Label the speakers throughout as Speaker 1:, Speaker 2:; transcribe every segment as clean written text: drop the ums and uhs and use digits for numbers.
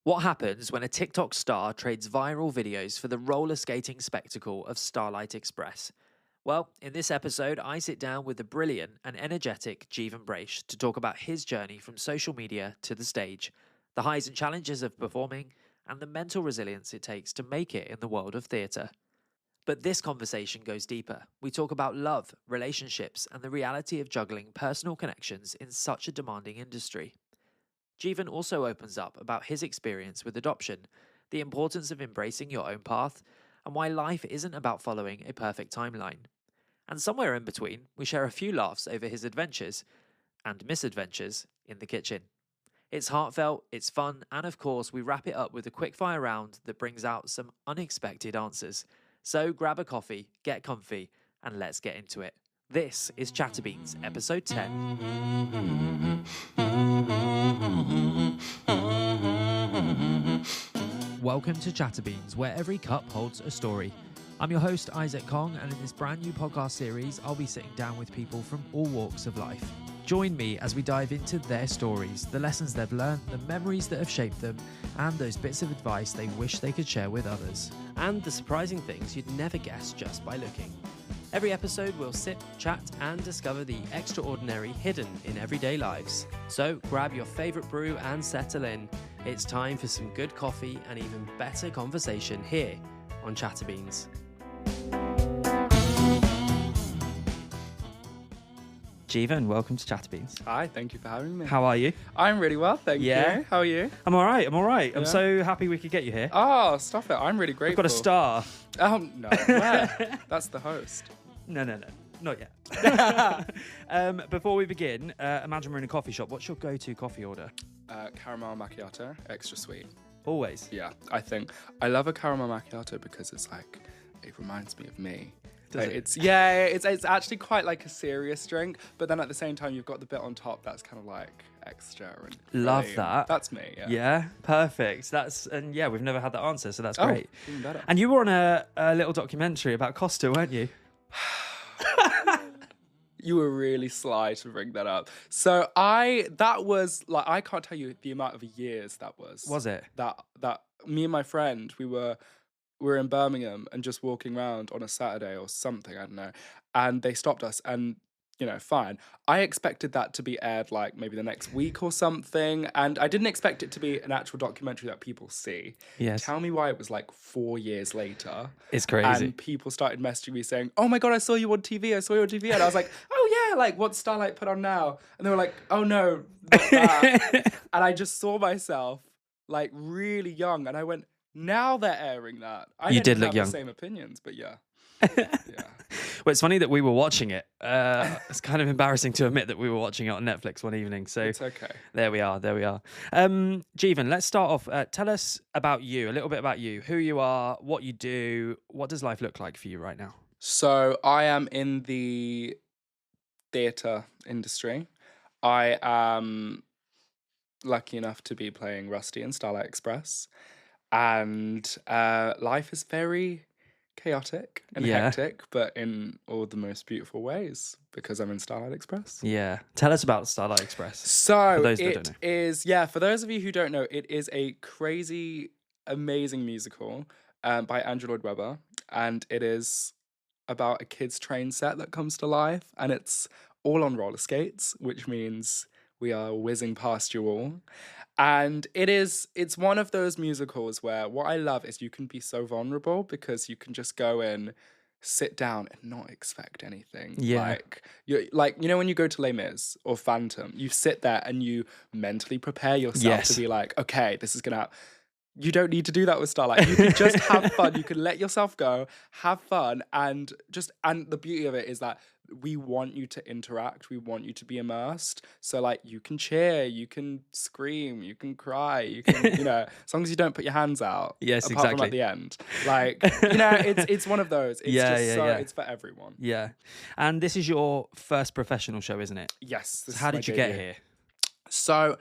Speaker 1: What happens when a TikTok star trades viral videos for the roller skating spectacle of Starlight Express? Well, in this episode, I sit down with the brilliant and energetic Jeevan Braich to talk about his journey from social media to the stage, the highs and challenges of performing, and the mental resilience it takes to make it in the world of theatre. But this conversation goes deeper. We talk about love, relationships, and the reality of juggling personal connections in such a demanding industry. Jeevan also opens up about his experience with adoption, the importance of embracing your own path, and why life isn't about following a perfect timeline. And somewhere in between, we share a few laughs over his adventures and misadventures in the kitchen. It's heartfelt, it's fun, and of course, we wrap it up with a quickfire round that brings out some unexpected answers. So grab a coffee, get comfy, and let's get into it. This is ChatterBeans, episode 10. Welcome to ChatterBeans, where every cup holds a story. I'm your host, Isaac Kong, and in this brand new podcast series, I'll be sitting down with people from all walks of life. Join me as we dive into their stories, the lessons they've learned, the memories that have shaped them, and those bits of advice they wish they could share with others. And the surprising things you'd never guess just by looking. Every episode, we'll sit, chat, and discover the extraordinary hidden in everyday lives. So grab your favourite brew and settle in. It's time for some good coffee and even better conversation here on ChatterBeans. Jeevan, welcome to ChatterBeans.
Speaker 2: Hi, thank you for having me.
Speaker 1: How are you?
Speaker 2: I'm really well, thank you. How are you?
Speaker 1: I'm all right. I'm
Speaker 2: Yeah.
Speaker 1: so happy we could get you here.
Speaker 2: Oh, stop it. I'm really grateful.
Speaker 1: We've got a star.
Speaker 2: Oh, no. Where? That's the host.
Speaker 1: No, not yet. Before we begin, imagine we're in a coffee shop. What's your go-to coffee order?
Speaker 2: Caramel macchiato, extra sweet.
Speaker 1: Always.
Speaker 2: Yeah, I think. I love a caramel macchiato because it's like, it reminds me of me.
Speaker 1: Does it?
Speaker 2: It's actually quite like a serious drink, but then at the same time, you've got the bit on top that's kind of like extra. And
Speaker 1: Love
Speaker 2: cream.
Speaker 1: that.
Speaker 2: That's me, yeah.
Speaker 1: Yeah, perfect. We've never had that answer, so that's great.
Speaker 2: Even better.
Speaker 1: And you were on a little documentary about Costa, weren't you?
Speaker 2: You were really sly to bring that up. So I can't tell you the amount of years that was.
Speaker 1: Was it?
Speaker 2: That me and my friend, we were in Birmingham and just walking around on a Saturday or something, I don't know. And they stopped us and, fine. I expected that to be aired like maybe the next week or something. And I didn't expect it to be an actual documentary that people see.
Speaker 1: Yes.
Speaker 2: Tell me why it was like 4 years later.
Speaker 1: It's crazy.
Speaker 2: And people started messaging me saying, "Oh my God, I saw you on TV. I saw you on TV." And I was like, "Oh yeah, like what's Starlight put on now?" And they were like, "Oh no, not that." And I just saw myself like really young. And I went, now they're airing that.
Speaker 1: You did look
Speaker 2: have
Speaker 1: young.
Speaker 2: the same opinions, but yeah. Yeah.
Speaker 1: Well, it's funny that we were watching it. It's kind of embarrassing to admit that we were watching it on Netflix one evening. So
Speaker 2: It's okay.
Speaker 1: There we are. Jeevan, let's start off. Tell us about you, a little bit about you, who you are, what you do. What does life look like for you right now?
Speaker 2: So I am in the theatre industry. I am lucky enough to be playing Rusty in Starlight Express. And life is very chaotic and hectic, but in all the most beautiful ways because I'm in Starlight Express.
Speaker 1: Yeah. Tell us about Starlight Express.
Speaker 2: So
Speaker 1: For those that don't know.
Speaker 2: for those of you who don't know, it is a crazy, amazing musical by Andrew Lloyd Webber. And it is about a kid's train set that comes to life. And it's all on roller skates, which means we are whizzing past you all. And it's one of those musicals where what I love is you can be so vulnerable because you can just go in, sit down and not expect anything.
Speaker 1: Yeah.
Speaker 2: Like when you go to Les Mis or Phantom, you sit there and you mentally prepare yourself
Speaker 1: Yes.
Speaker 2: to be like, okay, this is gonna. You don't need to do that with Starlight. You can just have fun. You can let yourself go, have fun, and the beauty of it is that we want you to interact. We want you to be immersed. So like you can cheer, you can scream, you can cry, you can, as long as you don't put your hands out.
Speaker 1: Yes,
Speaker 2: apart from
Speaker 1: exactly.
Speaker 2: at the end. Like, it's one of those. It's it's for everyone.
Speaker 1: Yeah. And this is your first professional show, isn't it?
Speaker 2: Yes.
Speaker 1: So how did you get here?
Speaker 2: So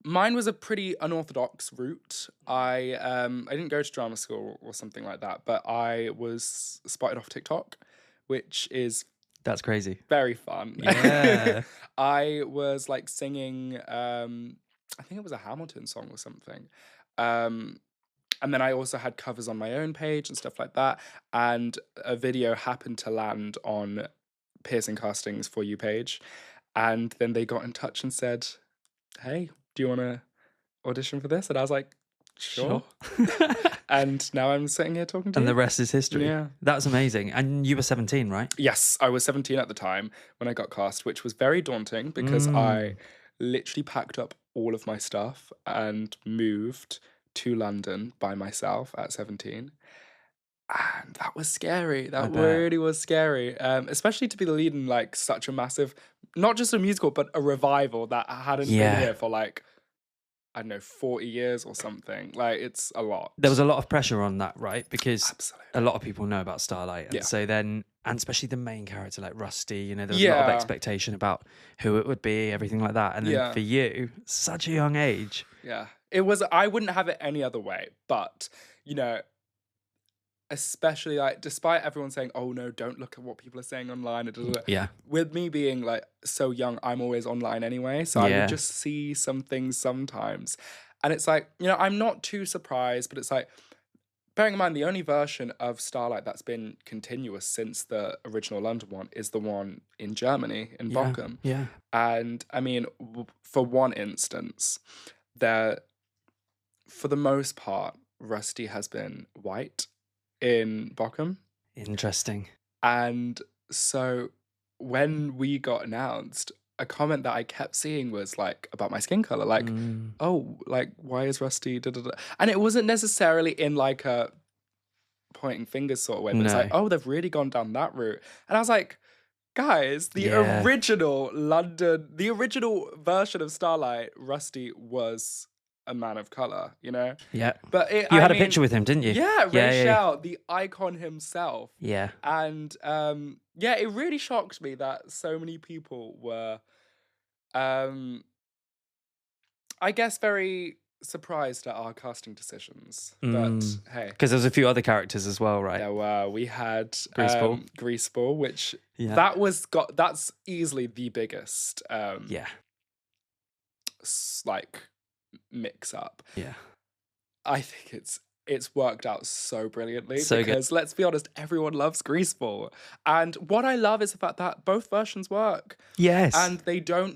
Speaker 2: mine was a pretty unorthodox route. I didn't go to drama school or something like that, but I was spotted off TikTok, which is
Speaker 1: That's crazy.
Speaker 2: very fun.
Speaker 1: Yeah.
Speaker 2: I was like singing, I think it was a Hamilton song or something. And then I also had covers on my own page and stuff like that. And a video happened to land on Pearson Casting's For You page. And then they got in touch and said, hey, do you want to audition for this? And I was like, sure. And now I'm sitting here talking to
Speaker 1: And
Speaker 2: you.
Speaker 1: the rest is history.
Speaker 2: Yeah.
Speaker 1: That's amazing. And you were 17, right?
Speaker 2: Yes, I was 17 at the time when I got cast, which was very daunting because I literally packed up all of my stuff and moved to London by myself at 17. And that was scary. That really was scary. Especially to be the lead in like such a massive, not just a musical, but a revival that hadn't been here for like, I don't know, 40 years or something. Like, it's a lot.
Speaker 1: There was a lot of pressure on that, right? Because
Speaker 2: Absolutely.
Speaker 1: a lot of people know about Starlight. And so then, and especially the main character, like Rusty, you know, there was a lot of expectation about who it would be, everything like that. And then for you, such a young age.
Speaker 2: Yeah. It was, I wouldn't have it any other way. But, you know, especially like, despite everyone saying, oh no, don't look at what people are saying online.
Speaker 1: Yeah.
Speaker 2: With me being like so young, I'm always online anyway. So I would just see some things sometimes. And it's like, you know, I'm not too surprised, but it's like, bearing in mind the only version of Starlight that's been continuous since the original London one is the one in Germany, in Bochum.
Speaker 1: Yeah.
Speaker 2: And I mean, for one instance, for the most part, Rusty has been white in Bochum.
Speaker 1: Interesting.
Speaker 2: And so when we got announced, a comment that I kept seeing was like about my skin color, like, oh, like, why is Rusty da, da, da. And it wasn't necessarily in like a pointing fingers sort of way, but it's like, oh, they've really gone down that route. And I was like, guys, the original version of Starlight, Rusty was a man of color, you know?
Speaker 1: Yeah.
Speaker 2: But
Speaker 1: you had a picture with him, didn't you?
Speaker 2: Yeah, Rachel, the icon himself.
Speaker 1: Yeah.
Speaker 2: And it really shocked me that so many people were, I guess, very surprised at our casting decisions. But hey.
Speaker 1: Because there's a few other characters as well, right?
Speaker 2: There were. We had Greaseball, which that's easily the biggest like mix up.
Speaker 1: Yeah.
Speaker 2: I think it's worked out so brilliantly
Speaker 1: because
Speaker 2: let's be honest, everyone loves Greaseball. And what I love is the fact that both versions work.
Speaker 1: Yes.
Speaker 2: And they don't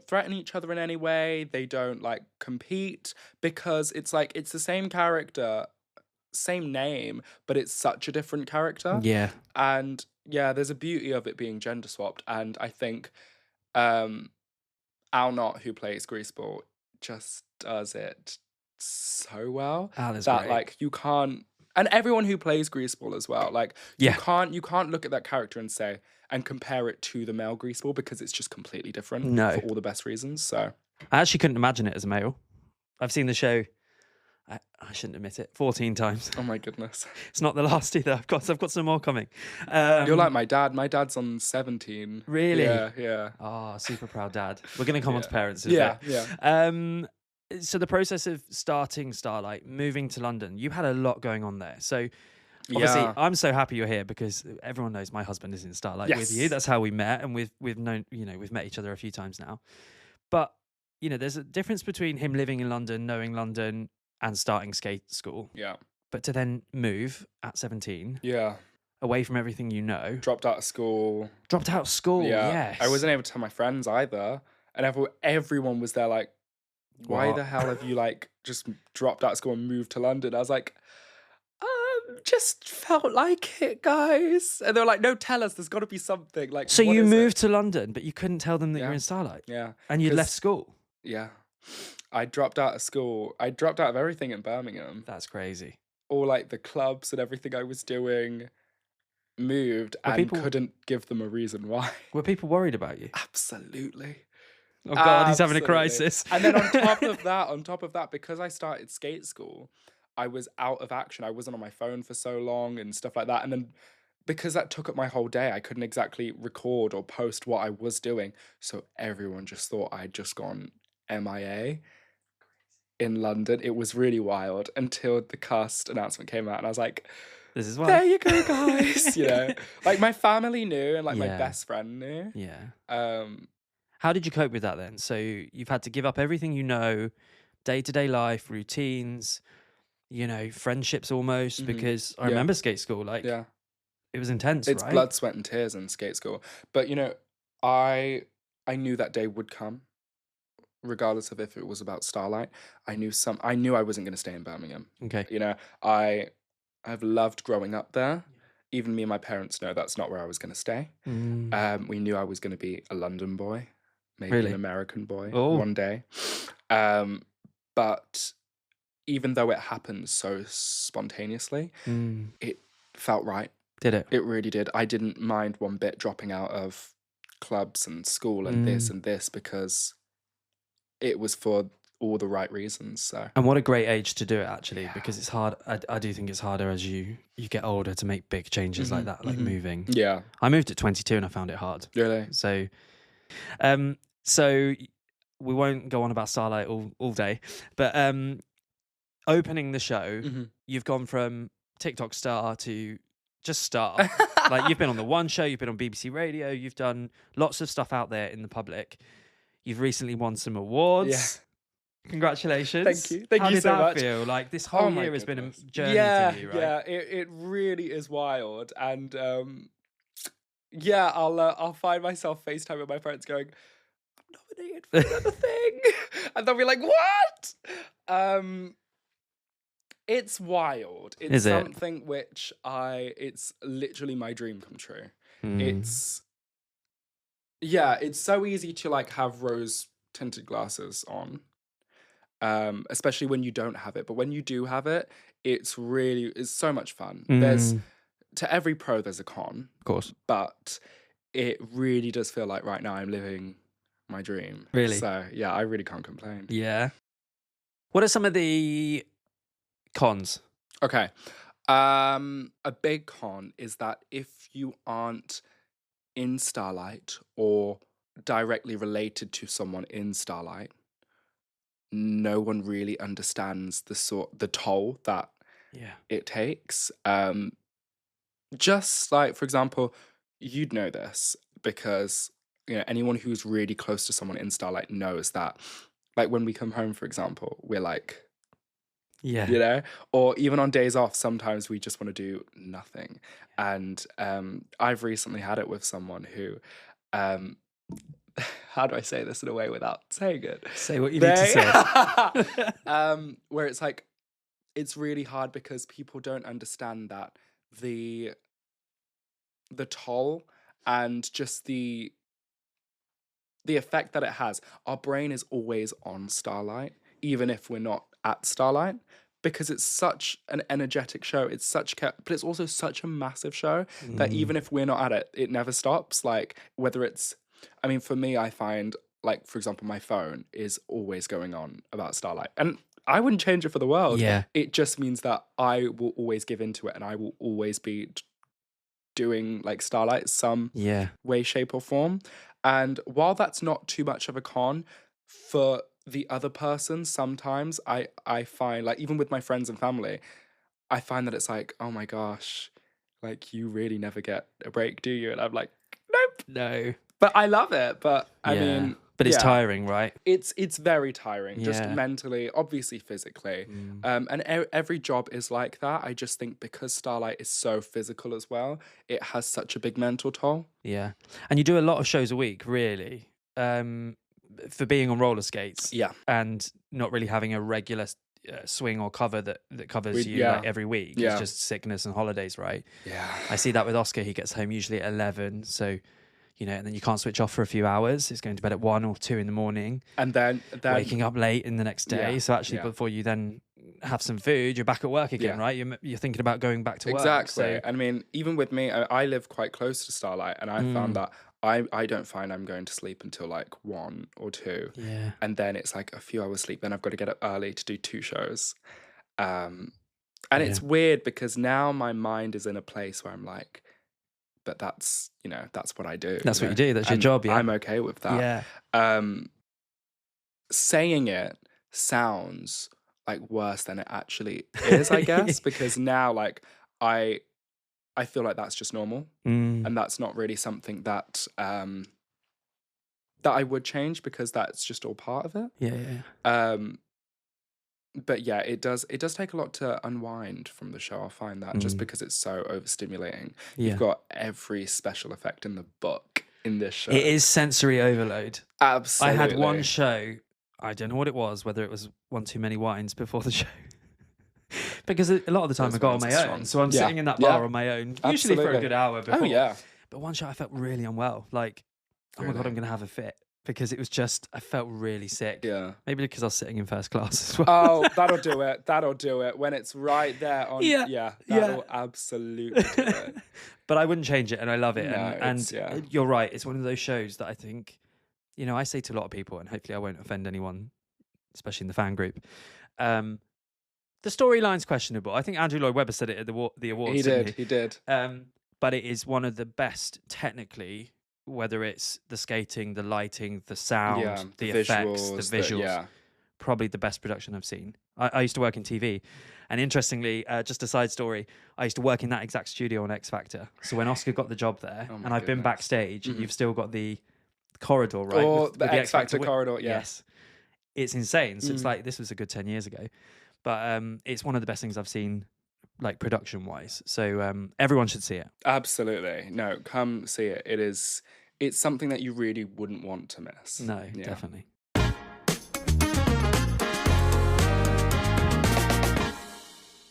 Speaker 2: threaten each other in any way. They don't like compete, because it's like it's the same character, same name, but it's such a different character.
Speaker 1: Yeah.
Speaker 2: And there's a beauty of it being gender swapped. And I think Al Knott, who plays Greaseball, just does it so well
Speaker 1: that
Speaker 2: great. Like you can't, and everyone who plays Greaseball as well, like you can't look at that character and compare it to the male Greaseball, because it's just completely different for all the best reasons. So
Speaker 1: I actually couldn't imagine it as a male. I've seen the show, I shouldn't admit it, 14 times.
Speaker 2: Oh my goodness.
Speaker 1: It's not the last either. I've got some more coming.
Speaker 2: You're like my dad. My dad's on 17.
Speaker 1: Really?
Speaker 2: Yeah.
Speaker 1: Oh, super proud dad. We're going to come on to parents in
Speaker 2: a
Speaker 1: bit. So the process of starting Starlight, moving to London, you had a lot going on there. So obviously I'm so happy you're here, because everyone knows my husband is in Starlight with you. That's how we met, and we've known, you know, we've met each other a few times now. But, you know, there's a difference between him living in London, knowing London, and starting skate school.
Speaker 2: Yeah.
Speaker 1: But to then move at 17.
Speaker 2: Yeah.
Speaker 1: Away from everything you know.
Speaker 2: Dropped out of school.
Speaker 1: Yes.
Speaker 2: I wasn't able to tell my friends either. And everyone was there like, why the hell have you like just dropped out of school and moved to London? I was like, just felt like it, guys. And they were like, no, tell us, there's got to be something. Like,
Speaker 1: so you moved to London, but you couldn't tell them that you're in Starlight?
Speaker 2: Yeah.
Speaker 1: And you'd left school?
Speaker 2: Yeah. I dropped out of school. I dropped out of everything in Birmingham.
Speaker 1: That's crazy.
Speaker 2: All like the clubs and everything I was doing, moved, and couldn't give them a reason why.
Speaker 1: Were people worried about you?
Speaker 2: Absolutely.
Speaker 1: Oh God, he's having a crisis.
Speaker 2: And then on top of that, because I started skate school, I was out of action. I wasn't on my phone for so long and stuff like that. And then because that took up my whole day, I couldn't exactly record or post what I was doing. So everyone just thought I'd just gone MIA in London. It was really wild until the cast announcement came out, and I was like,
Speaker 1: this is why.
Speaker 2: There you go, guys. You know, like my family knew, and like my best friend knew.
Speaker 1: Yeah. How did you cope with that then? So you've had to give up everything you know day-to-day life, routines, friendships almost, because I remember skate school, like
Speaker 2: Yeah.
Speaker 1: it was intense,
Speaker 2: It's
Speaker 1: right?
Speaker 2: blood, sweat, and tears in skate school. But I knew that day would come, regardless of if it was about Starlight. I knew I wasn't going to stay in Birmingham.
Speaker 1: Okay.
Speaker 2: I've loved growing up there. Even me and my parents know that's not where I was going to stay. We knew I was going to be a London boy, maybe
Speaker 1: Really?
Speaker 2: an American boy
Speaker 1: Oh.
Speaker 2: one day. But even though it happened so spontaneously, it felt right.
Speaker 1: Did it?
Speaker 2: It really did. I didn't mind one bit dropping out of clubs and school and this and this, because it was for all the right reasons. So,
Speaker 1: And what a great age to do it, actually, because it's hard. I do think it's harder as you get older to make big changes like that, like moving.
Speaker 2: Yeah.
Speaker 1: I moved at 22 and I found it hard.
Speaker 2: Really?
Speaker 1: So we won't go on about Starlight all day, but opening the show, you've gone from TikTok star to just star. Like, you've been on the One Show, you've been on BBC Radio, you've done lots of stuff out there in the public. You've recently won some awards.
Speaker 2: Yeah.
Speaker 1: Congratulations.
Speaker 2: Thank you. Thank
Speaker 1: How
Speaker 2: you
Speaker 1: did
Speaker 2: so
Speaker 1: that
Speaker 2: much.
Speaker 1: feel? Like, this whole year has been a journey for you, right?
Speaker 2: Yeah, it really is wild. And I'll find myself FaceTime with my friends going, I'm nominated for another thing. And they'll be like, what? It's wild. It's something which it's literally my dream come true. It's so easy to like have rose tinted glasses on. Especially when you don't have it. But when you do have it, it's so much fun. To every pro, there's a con.
Speaker 1: Of course.
Speaker 2: But it really does feel like right now I'm living my dream.
Speaker 1: Really?
Speaker 2: So, yeah, I really can't complain.
Speaker 1: Yeah. What are some of the cons?
Speaker 2: Okay. A big con is that if you aren't in Starlight or directly related to someone in Starlight, no one really understands the toll that it takes. Just like, for example, you'd know this because anyone who's really close to someone in Starlight knows that, like, when we come home, for example, we're like, or even on days off, sometimes we just want to do nothing. And I've recently had it with someone who how do I say this in a way without saying it?
Speaker 1: Say what you need to say.
Speaker 2: Where it's like, it's really hard because people don't understand that the toll and just the effect that it has. Our brain is always on Starlight, even if we're not at Starlight, because it's such an energetic show. But it's also such a massive show that even if we're not at it, it never stops. Like, whether it's, I mean, for me, I find, like, for example, my phone is always going on about Starlight. And I wouldn't change it for the world.
Speaker 1: Yeah.
Speaker 2: It just means that I will always give into it and I will always be doing, like, Starlight some way, shape, or form. And while that's not too much of a con, for the other person, sometimes I find, like, even with my friends and family, I find that it's like, oh my gosh, like, you really never get a break, do you? And I'm like, nope.
Speaker 1: No.
Speaker 2: But I love it. But I mean,
Speaker 1: but it's tiring, right?
Speaker 2: It's very tiring, just mentally, obviously physically. And every job is like that. I just think because Starlight is so physical as well, it has such a big mental toll.
Speaker 1: Yeah. And you do a lot of shows a week, really, for being on roller skates.
Speaker 2: Yeah.
Speaker 1: And not really having a regular swing or cover that covers you like every week. It's just sickness and holidays, right?
Speaker 2: Yeah.
Speaker 1: I see that with Oscar. He gets home usually at 11, so and then you can't switch off for a few hours. It's going to bed at 1 or 2 in the morning, and then waking up late in the next day. So actually, before you then have some food, you're back at work again, right? You're thinking about going back to work.
Speaker 2: Exactly. So, I mean, even with me, I live quite close to Starlight, and I found that I don't find I'm going to sleep until like 1 or 2.
Speaker 1: Yeah.
Speaker 2: And then it's like a few hours sleep. Then I've got to get up early to do 2 shows. And it's weird because now my mind is in a place where I'm like, but that's what I do.
Speaker 1: That's what you do. That's your job. Yeah.
Speaker 2: I'm okay with that.
Speaker 1: Yeah.
Speaker 2: Saying it sounds like worse than it actually is, I guess, because now, like, I feel like that's just normal, and that's not really something that that I would change because that's just all part of it.
Speaker 1: Yeah.
Speaker 2: But yeah, it does take a lot to unwind from the show. I find that just because it's so overstimulating. You've
Speaker 1: Yeah.
Speaker 2: got every special effect in the book in this show.
Speaker 1: It is sensory overload. I
Speaker 2: Absolutely.
Speaker 1: had one show, I don't know what it was, whether it was one too many wines before the show. Because a lot of the time
Speaker 2: Those
Speaker 1: I go on
Speaker 2: wines
Speaker 1: my
Speaker 2: are
Speaker 1: own.
Speaker 2: strong.
Speaker 1: So I'm
Speaker 2: Yeah.
Speaker 1: sitting in that
Speaker 2: Yeah.
Speaker 1: bar on my own, usually for a
Speaker 2: Absolutely.
Speaker 1: good hour before.
Speaker 2: Oh yeah.
Speaker 1: But one show I felt really unwell. Like, oh my God,
Speaker 2: Really?
Speaker 1: I'm going to have a fit. Because it was just, I felt really sick.
Speaker 2: Yeah.
Speaker 1: Maybe because I was sitting in first class as well.
Speaker 2: Oh, that'll do it. That'll do it. When it's right there on,
Speaker 1: Yeah.
Speaker 2: that'll absolutely do it.
Speaker 1: But I wouldn't change it, and I love it.
Speaker 2: No,
Speaker 1: and
Speaker 2: yeah.
Speaker 1: you're right. It's one of those shows that I think, you know, I say to a lot of people, and hopefully I won't offend anyone, especially in the fan group. The storyline's questionable. I think Andrew Lloyd Webber said it at the awards.
Speaker 2: He did.
Speaker 1: But it is one of the best technically, whether it's the skating, the lighting, the sound, the effects, the visuals. Probably the best production I've seen. I used to work in TV. And interestingly, just a side story, I used to work in that exact studio on X Factor. So when Oscar got the job there, and I've been backstage, and you've still got the corridor, right?
Speaker 2: Or
Speaker 1: with
Speaker 2: the X Factor corridor,
Speaker 1: Yes. It's insane. So it's like, this was a good 10 years ago. But it's one of the best things I've seen, like production-wise. So everyone should see it.
Speaker 2: Absolutely. No, come see it. It's something that you really wouldn't want to miss.
Speaker 1: No, definitely.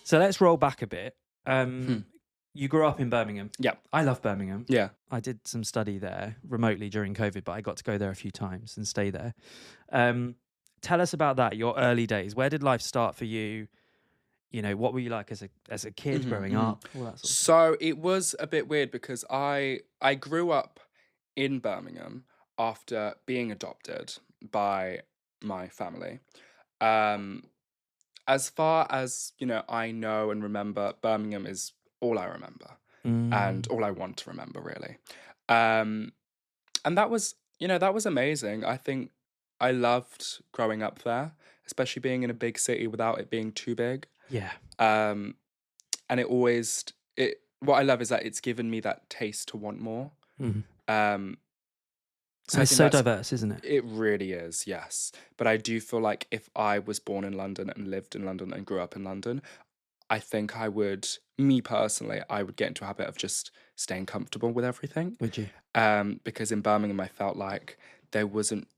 Speaker 1: So let's roll back a bit. You grew up in Birmingham.
Speaker 2: Yeah.
Speaker 1: I love Birmingham.
Speaker 2: Yeah.
Speaker 1: I did some study there remotely during COVID, but I got to go there a few times and stay there. Tell us about that, your early days. Where did life start for you? You know, what were you like as a kid growing up? All that sort of
Speaker 2: So it was a bit weird because I grew up in Birmingham after being adopted by my family. As far as, you know, I know and remember, Birmingham is all I remember and all I want to remember, really. And that was, you know, that was amazing. I think I loved growing up there, especially being in a big city without it being too big.
Speaker 1: Yeah.
Speaker 2: And what I love is that it's given me that taste to want more.
Speaker 1: So it's so diverse, isn't it?
Speaker 2: It really is, yes. But I do feel like if I was born in London and lived in London and grew up in London, I think I would, me personally, I would get into a habit of just staying comfortable with everything.
Speaker 1: Would you?
Speaker 2: Because in Birmingham, I felt like there wasn't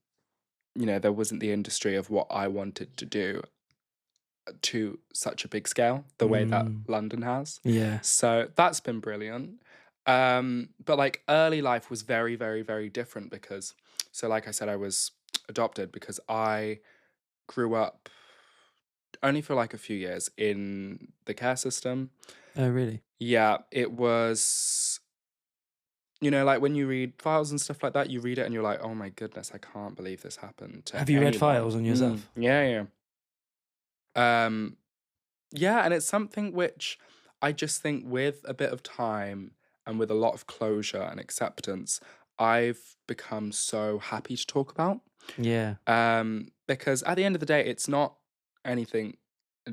Speaker 2: the industry of what I wanted to do to such a big scale, the way that London has.
Speaker 1: Yeah.
Speaker 2: So that's been brilliant. But like early life was very, very, very different because, so like I said, I was adopted because I grew up only for like a few years in the care system.
Speaker 1: Oh, really?
Speaker 2: Yeah, it was, you know, like when you read files and stuff like that, you read it and you're like, oh my goodness, I can't believe this happened to
Speaker 1: Have you read
Speaker 2: anyone.
Speaker 1: files on yourself?
Speaker 2: Yeah. Yeah, and it's something which I just think with a bit of time and with a lot of closure and acceptance, I've become so happy to talk about.
Speaker 1: Yeah.
Speaker 2: Because at the end of the day, it's not anything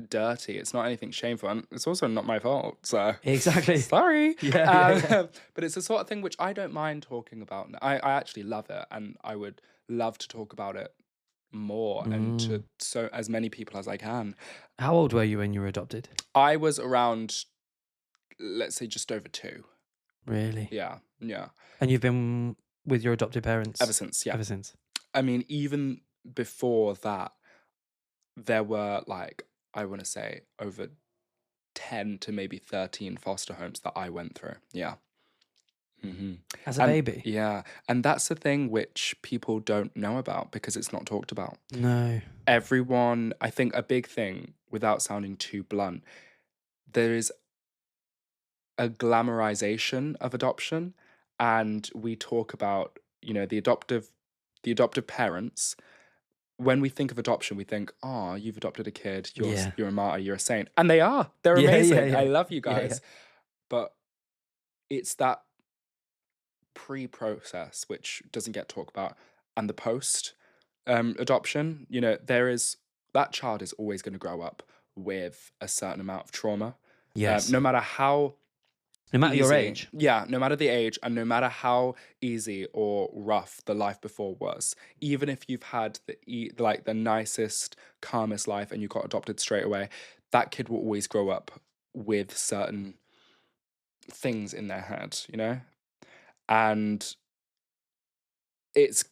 Speaker 2: dirty. It's not anything shameful. And it's also not my fault. So
Speaker 1: Exactly.
Speaker 2: sorry.
Speaker 1: Yeah.
Speaker 2: But it's the sort of thing which I don't mind talking about. I actually love it. And I would love to talk about it more and to so as many people as I can.
Speaker 1: How old were you when you were adopted?
Speaker 2: I was around, let's say, just over 2.
Speaker 1: Really?
Speaker 2: Yeah.
Speaker 1: And you've been with your adopted parents?
Speaker 2: Ever since, yeah.
Speaker 1: Ever since.
Speaker 2: I mean, even before that, there were like, I want to say, over 10 to maybe 13 foster homes that I went through. Yeah.
Speaker 1: As a baby?
Speaker 2: Yeah. And that's the thing which people don't know about because it's not talked about.
Speaker 1: No.
Speaker 2: Everyone, I think a big thing, without sounding too blunt, there is a glamorization of adoption. And we talk about, you know, the adoptive parents. When we think of adoption, we think, oh, you've adopted a kid, you're a martyr, you're a saint. And they are. They're amazing. I love you guys. But it's that pre-process which doesn't get talked about, and the post adoption, you know, that child is always going to grow up with a certain amount of trauma.
Speaker 1: Yes.
Speaker 2: No matter how
Speaker 1: No matter your
Speaker 2: easy.
Speaker 1: age.
Speaker 2: Yeah, no matter the age and no matter how easy or rough the life before was, even if you've had the nicest, calmest life and you got adopted straight away, that kid will always grow up with certain things in their head, you know? And it's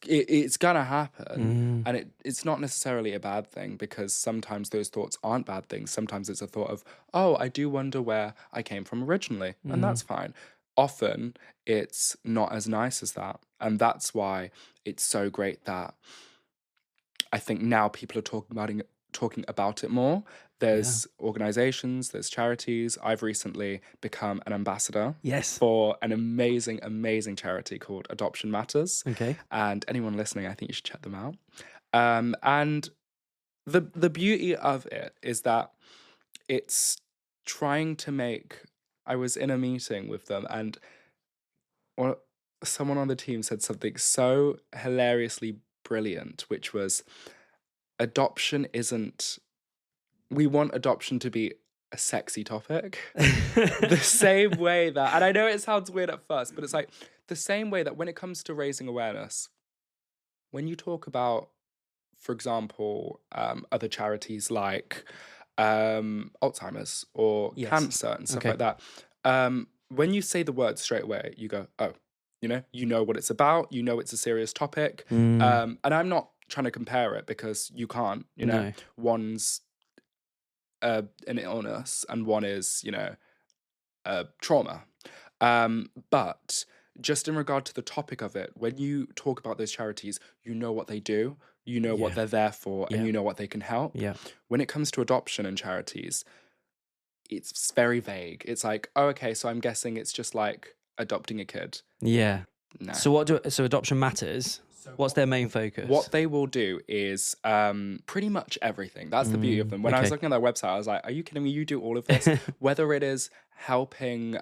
Speaker 2: gonna happen, and it's not necessarily a bad thing, because sometimes those thoughts aren't bad things. Sometimes it's a thought of, oh, I do wonder where I came from originally, and that's fine. Often it's not as nice as that, and that's why it's so great that I think now people are talking about it more. There's organizations, there's charities. I've recently become an ambassador
Speaker 1: Yes.
Speaker 2: for an amazing, amazing charity called Adoption Matters.
Speaker 1: Okay.
Speaker 2: And anyone listening, I think you should check them out. And the beauty of it is that it's trying to make. I was in a meeting with them, and someone on the team said something so hilariously brilliant, which was, adoption isn't. We want adoption to be a sexy topic. The same way that, and I know it sounds weird at first, but it's like the same way that when it comes to raising awareness, when you talk about, for example, other charities like Alzheimer's or
Speaker 1: Yes.
Speaker 2: cancer and stuff like that, when you say the word straight away, you go, oh, you know what it's about, you know it's a serious topic. And I'm not trying to compare it, because you can't,
Speaker 1: No.
Speaker 2: one's an illness and one is, trauma. But just in regard to the topic of it, when you talk about those charities, you know what they do, you know what they're there for, and you know what they can help.
Speaker 1: Yeah.
Speaker 2: When it comes to adoption and charities, it's very vague. It's like, oh, okay, so I'm guessing it's just like adopting a kid.
Speaker 1: Yeah.
Speaker 2: No.
Speaker 1: So Adoption Matters? What's their main focus?
Speaker 2: What they will do is pretty much everything. That's the beauty of them. When I was looking at their website, I was like, are you kidding me? You do all of this? Whether it is helping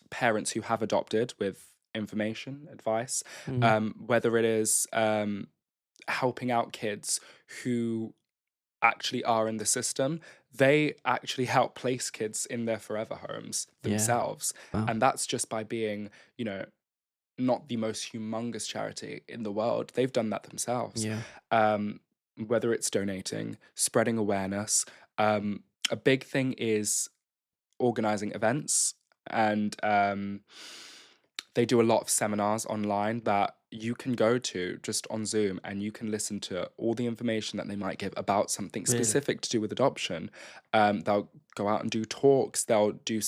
Speaker 2: parents who have adopted with information, advice, whether it is helping out kids who actually are in the system, they actually help place kids in their forever homes themselves.
Speaker 1: Wow.
Speaker 2: And that's just by being, not the most humongous charity in the world. They've done that themselves.
Speaker 1: Yeah.
Speaker 2: Whether it's donating, spreading awareness. A big thing is organizing events, and they do a lot of seminars online that you can go to just on Zoom, and you can listen to all the information that they might give about something specific to do with adoption. They'll go out and do talks. They'll do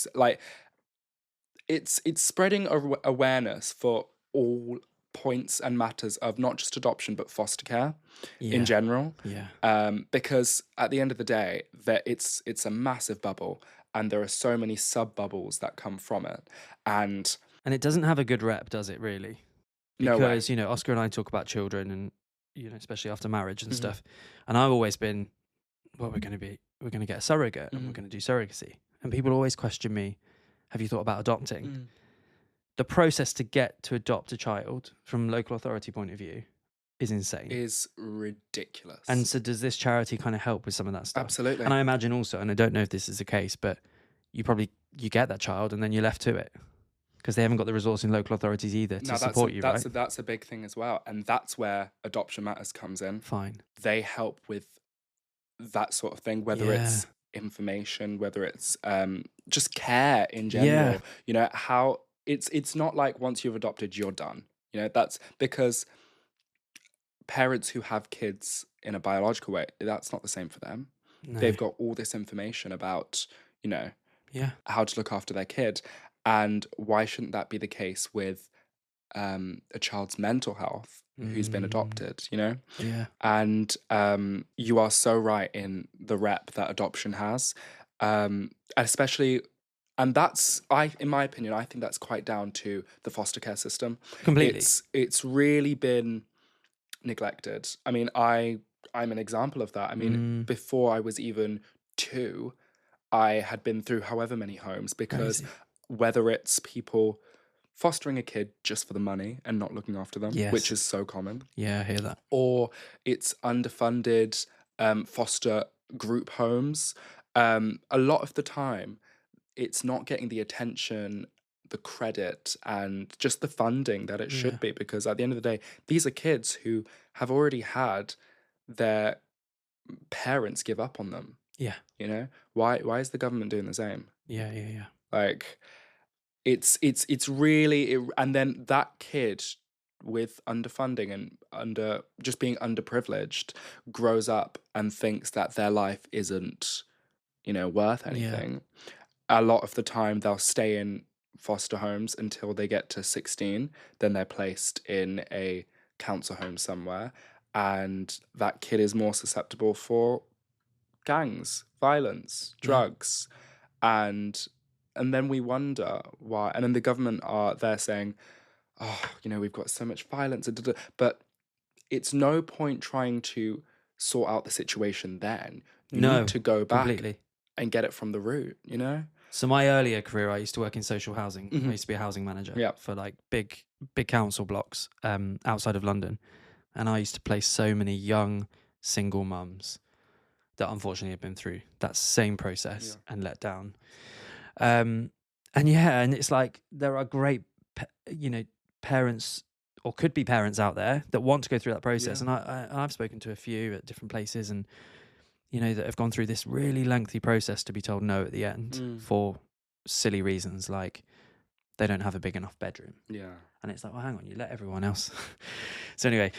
Speaker 2: it's spreading awareness for all points and matters of not just adoption but foster care in general. Because at the end of the day, it's a massive bubble, and there are so many sub bubbles that come from it, and
Speaker 1: it doesn't have a good rep, does it, really? Because Oscar and I talk about children, and especially after marriage and stuff, and I've always been, well, we're going to get a surrogate, and we're going to do surrogacy, and people always question me, have you thought about adopting? The process to get to adopt a child from local authority point of view is insane.
Speaker 2: Is ridiculous.
Speaker 1: And so does this charity kind of help with some of that stuff?
Speaker 2: Absolutely.
Speaker 1: And I imagine also, and I don't know if this is the case, but you get that child and then you're left to it, because they haven't got the resource in local authorities either to support you, right?
Speaker 2: That's a big thing as well. And that's where Adoption Matters comes in.
Speaker 1: Fine.
Speaker 2: They help with that sort of thing, whether it's information, whether it's just care in general. How it's not like once you've adopted, you're done. That's because parents who have kids in a biological way, that's not the same for them. No. They've got all this information about, how to look after their kid. And why shouldn't that be the case with a child's mental health who's been adopted,
Speaker 1: Yeah.
Speaker 2: And you are so right in the rep that adoption has, especially, and that's, in my opinion, I think that's quite down to the foster care system.
Speaker 1: Completely.
Speaker 2: It's really been neglected. I mean, I'm an example of that. I mean, before I was even 2, I had been through however many homes, because
Speaker 1: Crazy.
Speaker 2: Whether it's people fostering a kid just for the money and not looking after them, which is so common.
Speaker 1: Yeah, I hear that.
Speaker 2: Or it's underfunded foster group homes. A lot of the time, it's not getting the attention, the credit, and just the funding that it
Speaker 1: Yeah.
Speaker 2: should be, because at the end of the day, these are kids who have already had their parents give up on them.
Speaker 1: Yeah.
Speaker 2: You know, why is the government doing the same?
Speaker 1: Yeah. Yeah. Yeah.
Speaker 2: Like, it's really and then that kid with underfunding and just being underprivileged grows up and thinks that their life isn't, worth anything. A lot of the time they'll stay in foster homes until they get to 16, then they're placed in a council home somewhere, and that kid is more susceptible for gangs, violence, drugs, and then we wonder why. And then the government they're saying, oh, we've got so much violence, but it's no point trying to sort out the situation then. You
Speaker 1: No,
Speaker 2: need to go back
Speaker 1: completely.
Speaker 2: and get it from the root,
Speaker 1: So my earlier career, I used to work in social housing.
Speaker 2: Mhm.
Speaker 1: I used to be a housing manager
Speaker 2: Yeah.
Speaker 1: for like big council blocks outside of London. And I used to place so many young single mums that unfortunately have been through that same process and let down. And it's like there are great, parents or could be parents out there that want to go through that process.
Speaker 2: Yeah.
Speaker 1: And I've spoken to a few at different places and, that have gone through this really lengthy process to be told no at the end for silly reasons, like they don't have a big enough bedroom.
Speaker 2: Yeah.
Speaker 1: And it's like, well, hang on, you let everyone else. So anyway,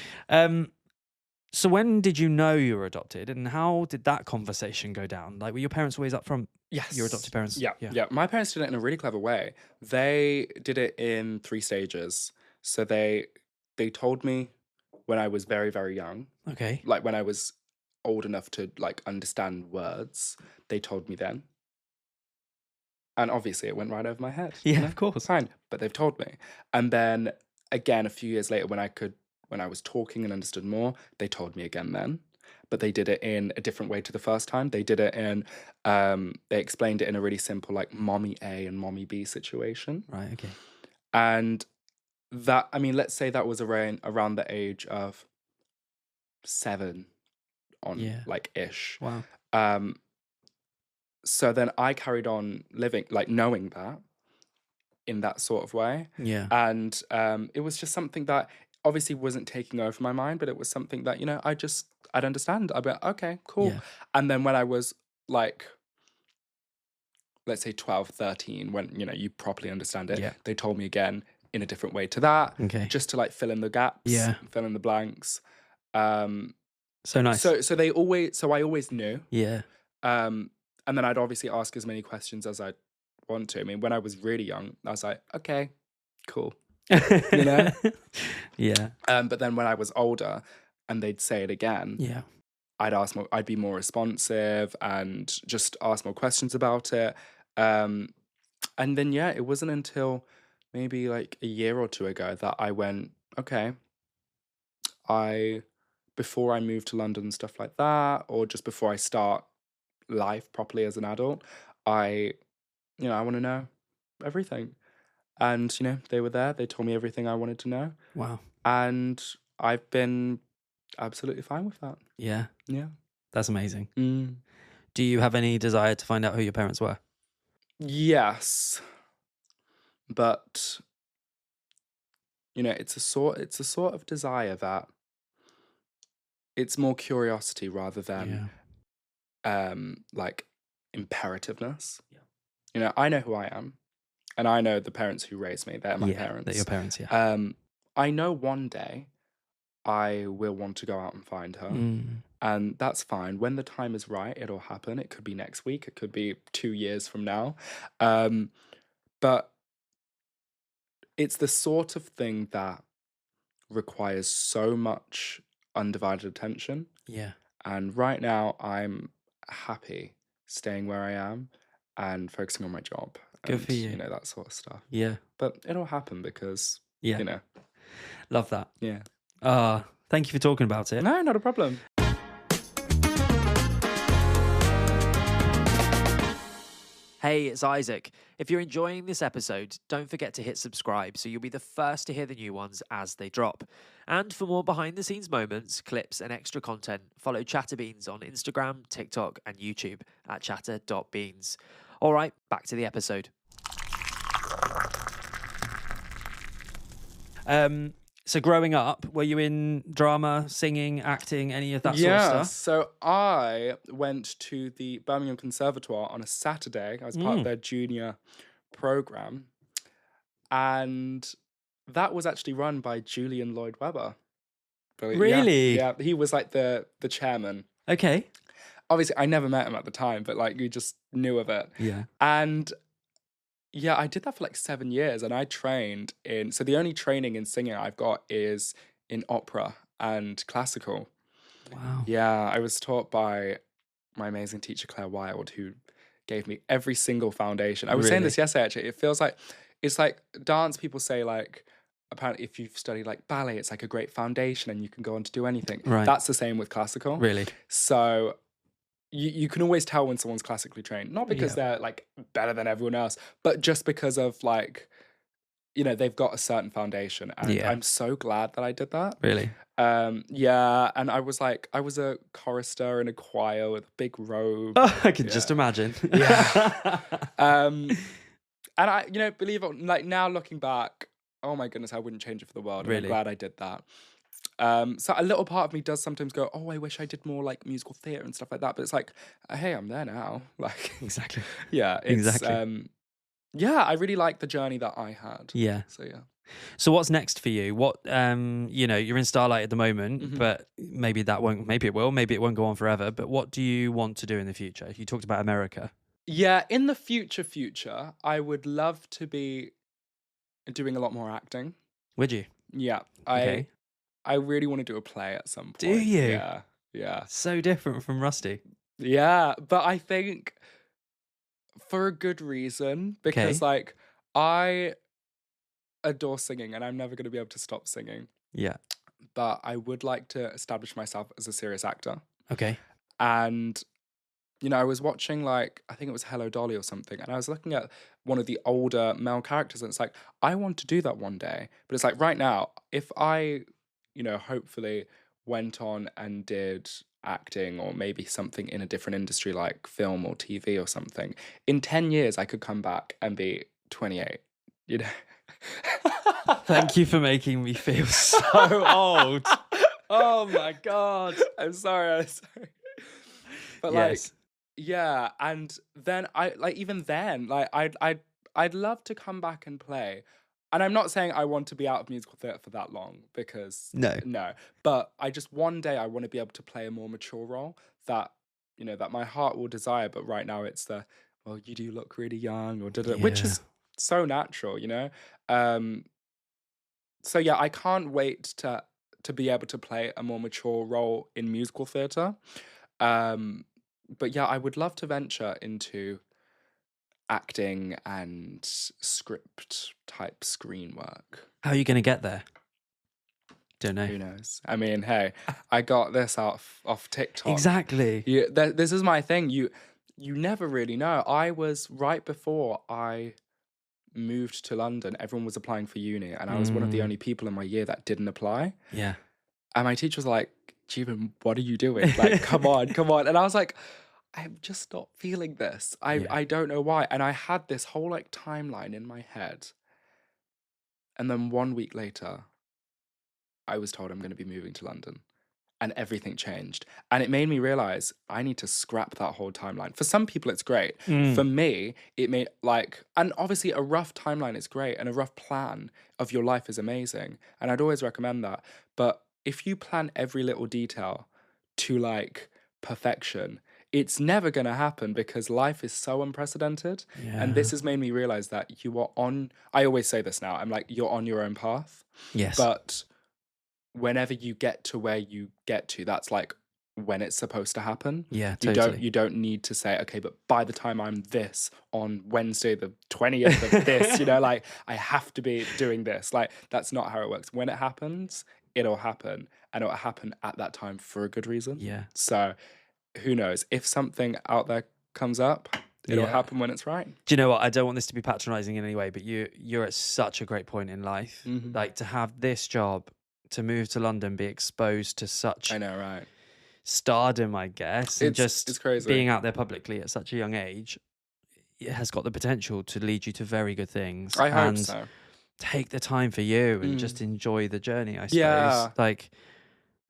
Speaker 1: so when did you know you were adopted, and how did that conversation go down? Like, were your parents always up front?
Speaker 2: Yes.
Speaker 1: Your adopted parents?
Speaker 2: Yeah. My parents did it in a really clever way. They did it in 3 stages. So they told me when I was very, very young,
Speaker 1: Okay.
Speaker 2: like when I was old enough to like understand words, they told me then. And obviously it went right over my head.
Speaker 1: Yeah, of course.
Speaker 2: Fine, but they've told me. And then again, a few years later, when I was talking and understood more, they told me again then. But they did it in a different way to the first time. They did it in, they explained it in a really simple, like, mommy A and mommy B situation.
Speaker 1: Right, okay.
Speaker 2: And that, I mean, let's say that was around the age of 7 on, like, ish.
Speaker 1: Wow.
Speaker 2: So then I carried on living, like, knowing that in that sort of way.
Speaker 1: Yeah.
Speaker 2: And it was just something that obviously wasn't taking over my mind, but it was something that, I'd understand. I'd be like, okay, cool.
Speaker 1: Yeah.
Speaker 2: And then when I was like, let's say 12, 13, when, you properly understand it, they told me again in a different way to that, just to like fill in the gaps, fill in the blanks.
Speaker 1: So nice.
Speaker 2: So I always knew.
Speaker 1: Yeah.
Speaker 2: And then I'd obviously ask as many questions as I'd want to. I mean, when I was really young, I was like, okay, cool.
Speaker 1: Yeah.
Speaker 2: But then when I was older and they'd say it again, I'd be more responsive and just ask more questions about it. And then, it wasn't until maybe like a year or two ago that I went, okay, before I moved to London and stuff like that, or just before I start life properly as an adult, I want to know everything. And, they were there. They told me everything I wanted to know.
Speaker 1: Wow.
Speaker 2: And I've been absolutely fine with that.
Speaker 1: Yeah.
Speaker 2: Yeah.
Speaker 1: That's amazing. Do you have any desire to find out who your parents were?
Speaker 2: Yes. But, it's a sort of desire that it's more curiosity rather than like imperativeness. Yeah. I know who I am. And I know the parents who raised me. They're my parents.
Speaker 1: They're your parents, yeah.
Speaker 2: I know one day I will want to go out and find her. And that's fine. When the time is right, it'll happen. It could be next week. It could be 2 years from now. But it's the sort of thing that requires so much undivided attention.
Speaker 1: Yeah.
Speaker 2: And right now, I'm happy staying where I am and focusing on my job.
Speaker 1: Good for you.
Speaker 2: That sort of stuff.
Speaker 1: Yeah.
Speaker 2: But it'll happen because,
Speaker 1: Love that.
Speaker 2: Yeah.
Speaker 1: Thank you for talking about it.
Speaker 2: No, not a problem.
Speaker 1: Hey, it's Isaac. If you're enjoying this episode, don't forget to hit subscribe so you'll be the first to hear the new ones as they drop. And for more behind the scenes moments, clips, and extra content, follow ChatterBeans on Instagram, TikTok, and YouTube at chatter.beans. All right, back to the episode. So growing up, were you in drama, singing, acting, any of that sort of stuff?
Speaker 2: So I went to the Birmingham Conservatoire on a Saturday. I was part of their junior program. And that was actually run by Julian Lloyd Webber.
Speaker 1: Really?
Speaker 2: Yeah, he was like the chairman.
Speaker 1: Okay.
Speaker 2: Obviously, I never met him at the time, but like you just knew of it.
Speaker 1: Yeah.
Speaker 2: And yeah, I did that for like 7 years, and I trained in. So the only training in singing I've got is in opera and classical.
Speaker 1: Wow.
Speaker 2: Yeah, I was taught by my amazing teacher Claire Wilde, who gave me every single foundation. I was saying this yesterday, actually. It feels like it's like dance. People say like apparently if you've studied like ballet, it's like a great foundation, and you can go on to do anything.
Speaker 1: Right.
Speaker 2: That's the same with classical.
Speaker 1: Really?
Speaker 2: So you can always tell when someone's classically trained, not because they're like better than everyone else, but just because of like, you know, they've got a certain foundation. And I'm so glad that I did that.
Speaker 1: Really?
Speaker 2: Yeah, and I was a chorister in a choir with a big robe.
Speaker 1: Oh, I can just imagine.
Speaker 2: Yeah. And I, you know, believe it, like now looking back, oh my goodness, I wouldn't change it for the world.
Speaker 1: Really?
Speaker 2: I'm glad I did that. So a little part of me does sometimes go, oh, I wish I did more like musical theatre and stuff like that. But it's like, hey, I'm there now. Like,
Speaker 1: Exactly.
Speaker 2: yeah, it's,
Speaker 1: Exactly.
Speaker 2: yeah, I really like the journey that I had.
Speaker 1: Yeah.
Speaker 2: So yeah.
Speaker 1: So what's next for you? What you know, you're in Starlight at the moment, but maybe it won't go on forever. But what do you want to do in the future? You talked about America.
Speaker 2: Yeah, in the future, I would love to be doing a lot more acting.
Speaker 1: Would you?
Speaker 2: Yeah.
Speaker 1: Okay.
Speaker 2: I really want to do a play at some point.
Speaker 1: Do you?
Speaker 2: Yeah. Yeah.
Speaker 1: So different from Rusty.
Speaker 2: Yeah, but I think for a good reason, because like I adore singing and I'm never going to be able to stop singing.
Speaker 1: Yeah.
Speaker 2: But I would like to establish myself as a serious actor.
Speaker 1: Okay.
Speaker 2: And you know, I was watching like, I think it was Hello Dolly or something, and I was looking at one of the older male characters, and it's like, I want to do that one day. But it's like right now, if I, you know, hopefully went on and did acting or maybe something in a different industry like film or TV or something, in 10 years I could come back and be 28, you know.
Speaker 1: Thank you for making me feel so old. Oh my God.
Speaker 2: I'm sorry. But like, yeah, and then I'd love to come back and play. And I'm not saying I want to be out of musical theatre for that long, because no. But I just one day I want to be able to play a more mature role that, you know, that my heart will desire. But right now it's well, you do look really young, or which is so natural, you know. So yeah, I can't wait to be able to play a more mature role in musical theatre. But yeah, I would love to venture into acting and script type screen work.
Speaker 1: How are you going to get there? Don't know.
Speaker 2: Who knows? I mean, hey, I got this off TikTok.
Speaker 1: Exactly.
Speaker 2: This is my thing. You never really know. I was right before I moved to London. Everyone was applying for uni, and I was one of the only people in my year that didn't apply.
Speaker 1: Yeah.
Speaker 2: And my teacher was like, Jeevan, what are you doing? Like, come on. And I was like, I'm just not feeling this. I don't know why. And I had this whole like timeline in my head. And then 1 week later, I was told I'm going to be moving to London. And everything changed. And it made me realize I need to scrap that whole timeline. For some people, it's great. For me, it made and obviously a rough timeline is great, and a rough plan of your life is amazing. And I'd always recommend that. But if you plan every little detail to like perfection, it's never going to happen, because life is so unprecedented.
Speaker 1: Yeah.
Speaker 2: And this has made me realize that you are I always say this now, I'm like, you're on your own path.
Speaker 1: Yes.
Speaker 2: But whenever you get to where you get to, that's like when it's supposed to happen.
Speaker 1: Yeah, totally.
Speaker 2: You don't need to say, okay, but by the time I'm this on Wednesday the 20th of this, you know, like I have to be doing this. Like that's not how it works. When it happens, it'll happen, and it'll happen at that time for a good reason.
Speaker 1: Yeah.
Speaker 2: So who knows? If something out there comes up, it'll happen when it's right.
Speaker 1: Do you know what? I don't want this to be patronizing in any way, but you're at such a great point in life. Like to have this job, to move to London, be exposed to such stardom, I guess, and
Speaker 2: it's crazy.
Speaker 1: being out there publicly at such a young age. it has got the potential to lead you to very good things.
Speaker 2: I hope
Speaker 1: and
Speaker 2: so.
Speaker 1: take the time for you and just enjoy the journey, I suppose.
Speaker 2: Yeah.
Speaker 1: Like,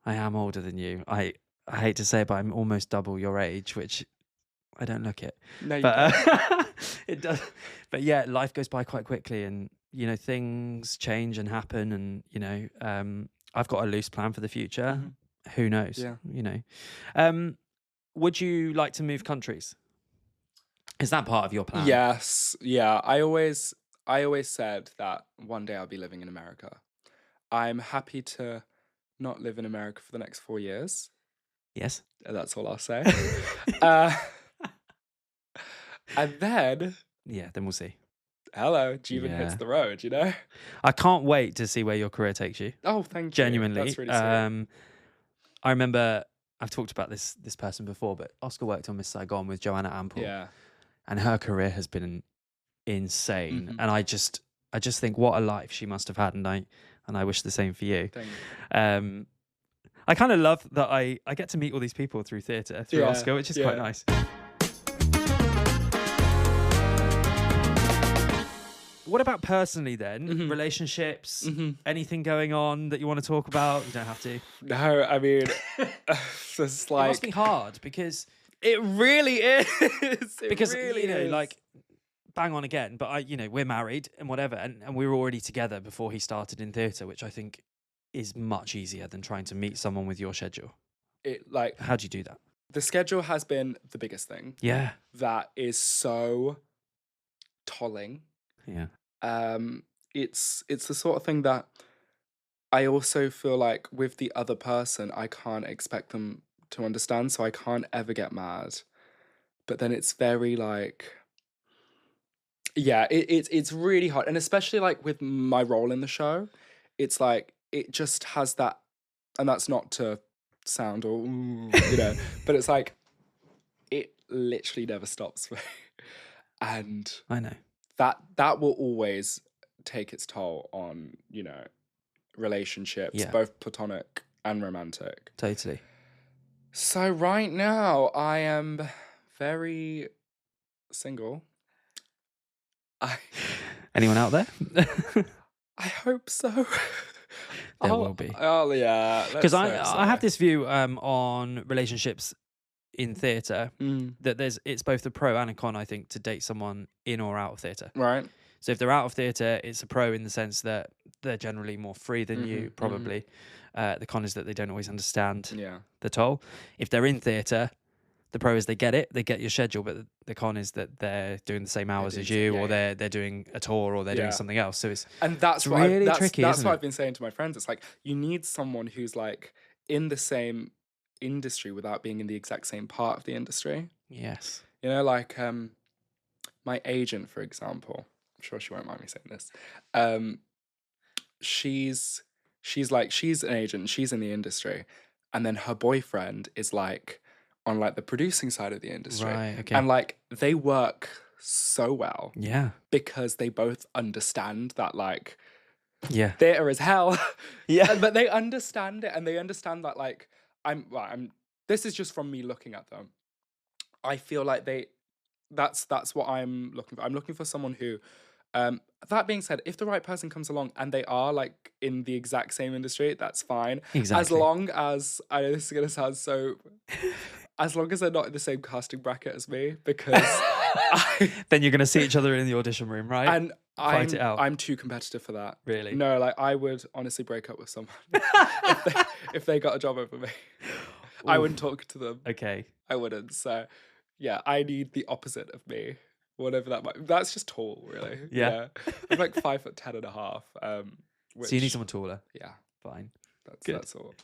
Speaker 1: I am older than you. I hate to say it, but I'm almost double your age, which I don't look it.
Speaker 2: No, you
Speaker 1: But
Speaker 2: don't.
Speaker 1: it does. But yeah, life goes by quite quickly, and things change and happen, and I've got a loose plan for the future. Who knows?
Speaker 2: Yeah.
Speaker 1: Would you like to move countries? Is that part of your plan?
Speaker 2: Yes. Yeah. I always said that one day I'll be living in America. I'm happy to not live in America for the next 4 years.
Speaker 1: Yes.
Speaker 2: That's all I'll say. And then,
Speaker 1: Yeah, then we'll see.
Speaker 2: hello, Jeevan hits the road,
Speaker 1: I can't wait to see where your career takes you.
Speaker 2: Oh, thank you.
Speaker 1: Genuinely.
Speaker 2: That's really sweet.
Speaker 1: I remember, I've talked about this person before, but Oscar worked on Miss Saigon with Joanna Ample.
Speaker 2: Yeah.
Speaker 1: And her career has been insane. And I just think what a life she must have had, and I wish the same for you.
Speaker 2: Thank you.
Speaker 1: I kind of love that I get to meet all these people through theatre, through Oscar, which is quite nice. What about personally then? Relationships, anything going on that you want to talk about? You don't have to.
Speaker 2: No, I mean, it's like...
Speaker 1: It must be hard because...
Speaker 2: It really is.
Speaker 1: Because,
Speaker 2: is.
Speaker 1: like, bang on again, but we're married and whatever, and we were already together before he started in theatre, which I think is much easier than trying to meet someone with your schedule. How do you do that?
Speaker 2: The schedule has been the biggest thing.
Speaker 1: Yeah.
Speaker 2: That is so tolling.
Speaker 1: Yeah.
Speaker 2: It's the sort of thing that I also feel like with the other person, I can't expect them to understand, so I can't ever get mad. But then it's very like, yeah, it's really hard, and especially like with my role in the show, it's like it just has that, and that's not to sound or but it's like it literally never stops for me, and
Speaker 1: I know
Speaker 2: that will always take its toll on relationships, both platonic and romantic.
Speaker 1: Totally.
Speaker 2: So right now I am very single.
Speaker 1: Anyone out there?
Speaker 2: I hope so.
Speaker 1: There will be.
Speaker 2: Oh yeah.
Speaker 1: Because I have this view on relationships in theatre that it's both a pro and a con, I think, to date someone in or out of theatre.
Speaker 2: Right.
Speaker 1: So if they're out of theatre, it's a pro in the sense that they're generally more free than you, probably. The con is that they don't always understand the toll. If they're in theatre, the pro is they get your schedule, but the con is that they're doing the same hours as you, or they're doing a tour, or they're doing something else. So
Speaker 2: that's
Speaker 1: really tricky.
Speaker 2: That's what I've been saying to my friends. It's like you need someone who's like in the same industry without being in the exact same part of the industry.
Speaker 1: Yes.
Speaker 2: Like my agent, for example. I'm sure she won't mind me saying this. She's an agent, she's in the industry, and then her boyfriend is like on like the producing side of the industry.
Speaker 1: Right, okay.
Speaker 2: And like they work so well.
Speaker 1: Yeah.
Speaker 2: Because they both understand that like theatre is hell.
Speaker 1: Yeah.
Speaker 2: But they understand it, and they understand that like this is just from me looking at them. I feel like that's what I'm looking for. I'm looking for someone who that being said, if the right person comes along and they are like in the exact same industry, that's fine.
Speaker 1: Exactly.
Speaker 2: As long as, I know this is going to sound so, as long as they're not in the same casting bracket as me, because
Speaker 1: then you're going to see each other in the audition room, right?
Speaker 2: And
Speaker 1: Fight it out.
Speaker 2: I'm too competitive for that.
Speaker 1: Really?
Speaker 2: No, like I would honestly break up with someone if they got a job over me. Oof. I wouldn't talk to them.
Speaker 1: Okay.
Speaker 2: I wouldn't. So yeah, I need the opposite of me. Whatever that might. That's just tall, really.
Speaker 1: Yeah.
Speaker 2: I'm like 5'10.5".
Speaker 1: So you need someone taller.
Speaker 2: Yeah.
Speaker 1: Fine.
Speaker 2: That's all.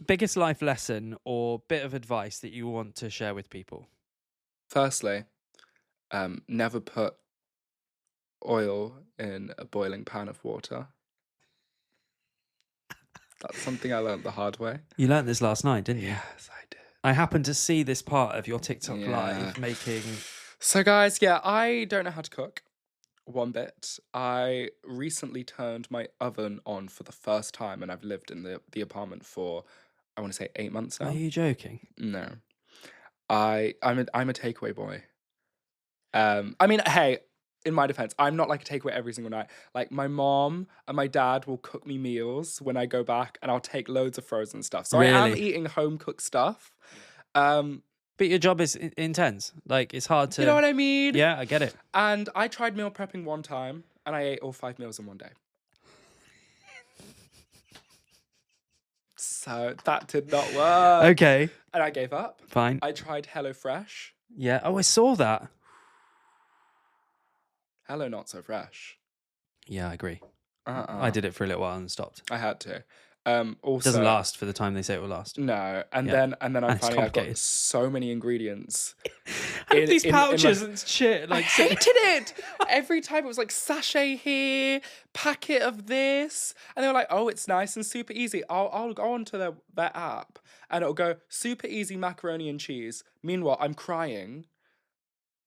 Speaker 1: Biggest life lesson or bit of advice that you want to share with people?
Speaker 2: Firstly, never put oil in a boiling pan of water. That's something I learned the hard way.
Speaker 1: You learned this last night, didn't you?
Speaker 2: Yes, I did.
Speaker 1: I happened to see this part of your TikTok live making...
Speaker 2: So guys, I don't know how to cook one bit. I recently turned my oven on for the first time, and I've lived in the apartment for I want to say 8 months
Speaker 1: Are
Speaker 2: now.
Speaker 1: you joking?
Speaker 2: No. I'm a takeaway boy. I mean, hey, in my defense, I'm not like a takeaway every single night. Like my mom and my dad will cook me meals when I go back, and I'll take loads of frozen stuff. So I am
Speaker 1: Really?
Speaker 2: eating home cooked stuff. Um,
Speaker 1: But your job is intense. Like, it's hard to...
Speaker 2: you know what I mean?
Speaker 1: Yeah, I get it.
Speaker 2: And I tried meal prepping one time, and I ate all 5 meals in one day. So that did not work.
Speaker 1: Okay.
Speaker 2: And I gave up.
Speaker 1: Fine.
Speaker 2: I tried HelloFresh.
Speaker 1: Yeah. Oh, I saw that.
Speaker 2: Hello, not so fresh.
Speaker 1: Yeah, I agree.
Speaker 2: Uh-uh.
Speaker 1: I did it for a little while and stopped.
Speaker 2: I had to.
Speaker 1: It
Speaker 2: Also,
Speaker 1: doesn't last for the time they say it will last.
Speaker 2: No, and
Speaker 1: Yeah.
Speaker 2: then I'm
Speaker 1: it's
Speaker 2: finding I've got
Speaker 1: complicated.
Speaker 2: so many ingredients.
Speaker 1: And these
Speaker 2: in
Speaker 1: pouches and shit.
Speaker 2: I
Speaker 1: Like,
Speaker 2: hated it. Every time it was like sachet here, packet of this, and they were like, "Oh, it's nice and super easy." I'll go onto their app, and it'll go super easy macaroni and cheese. Meanwhile, I'm crying.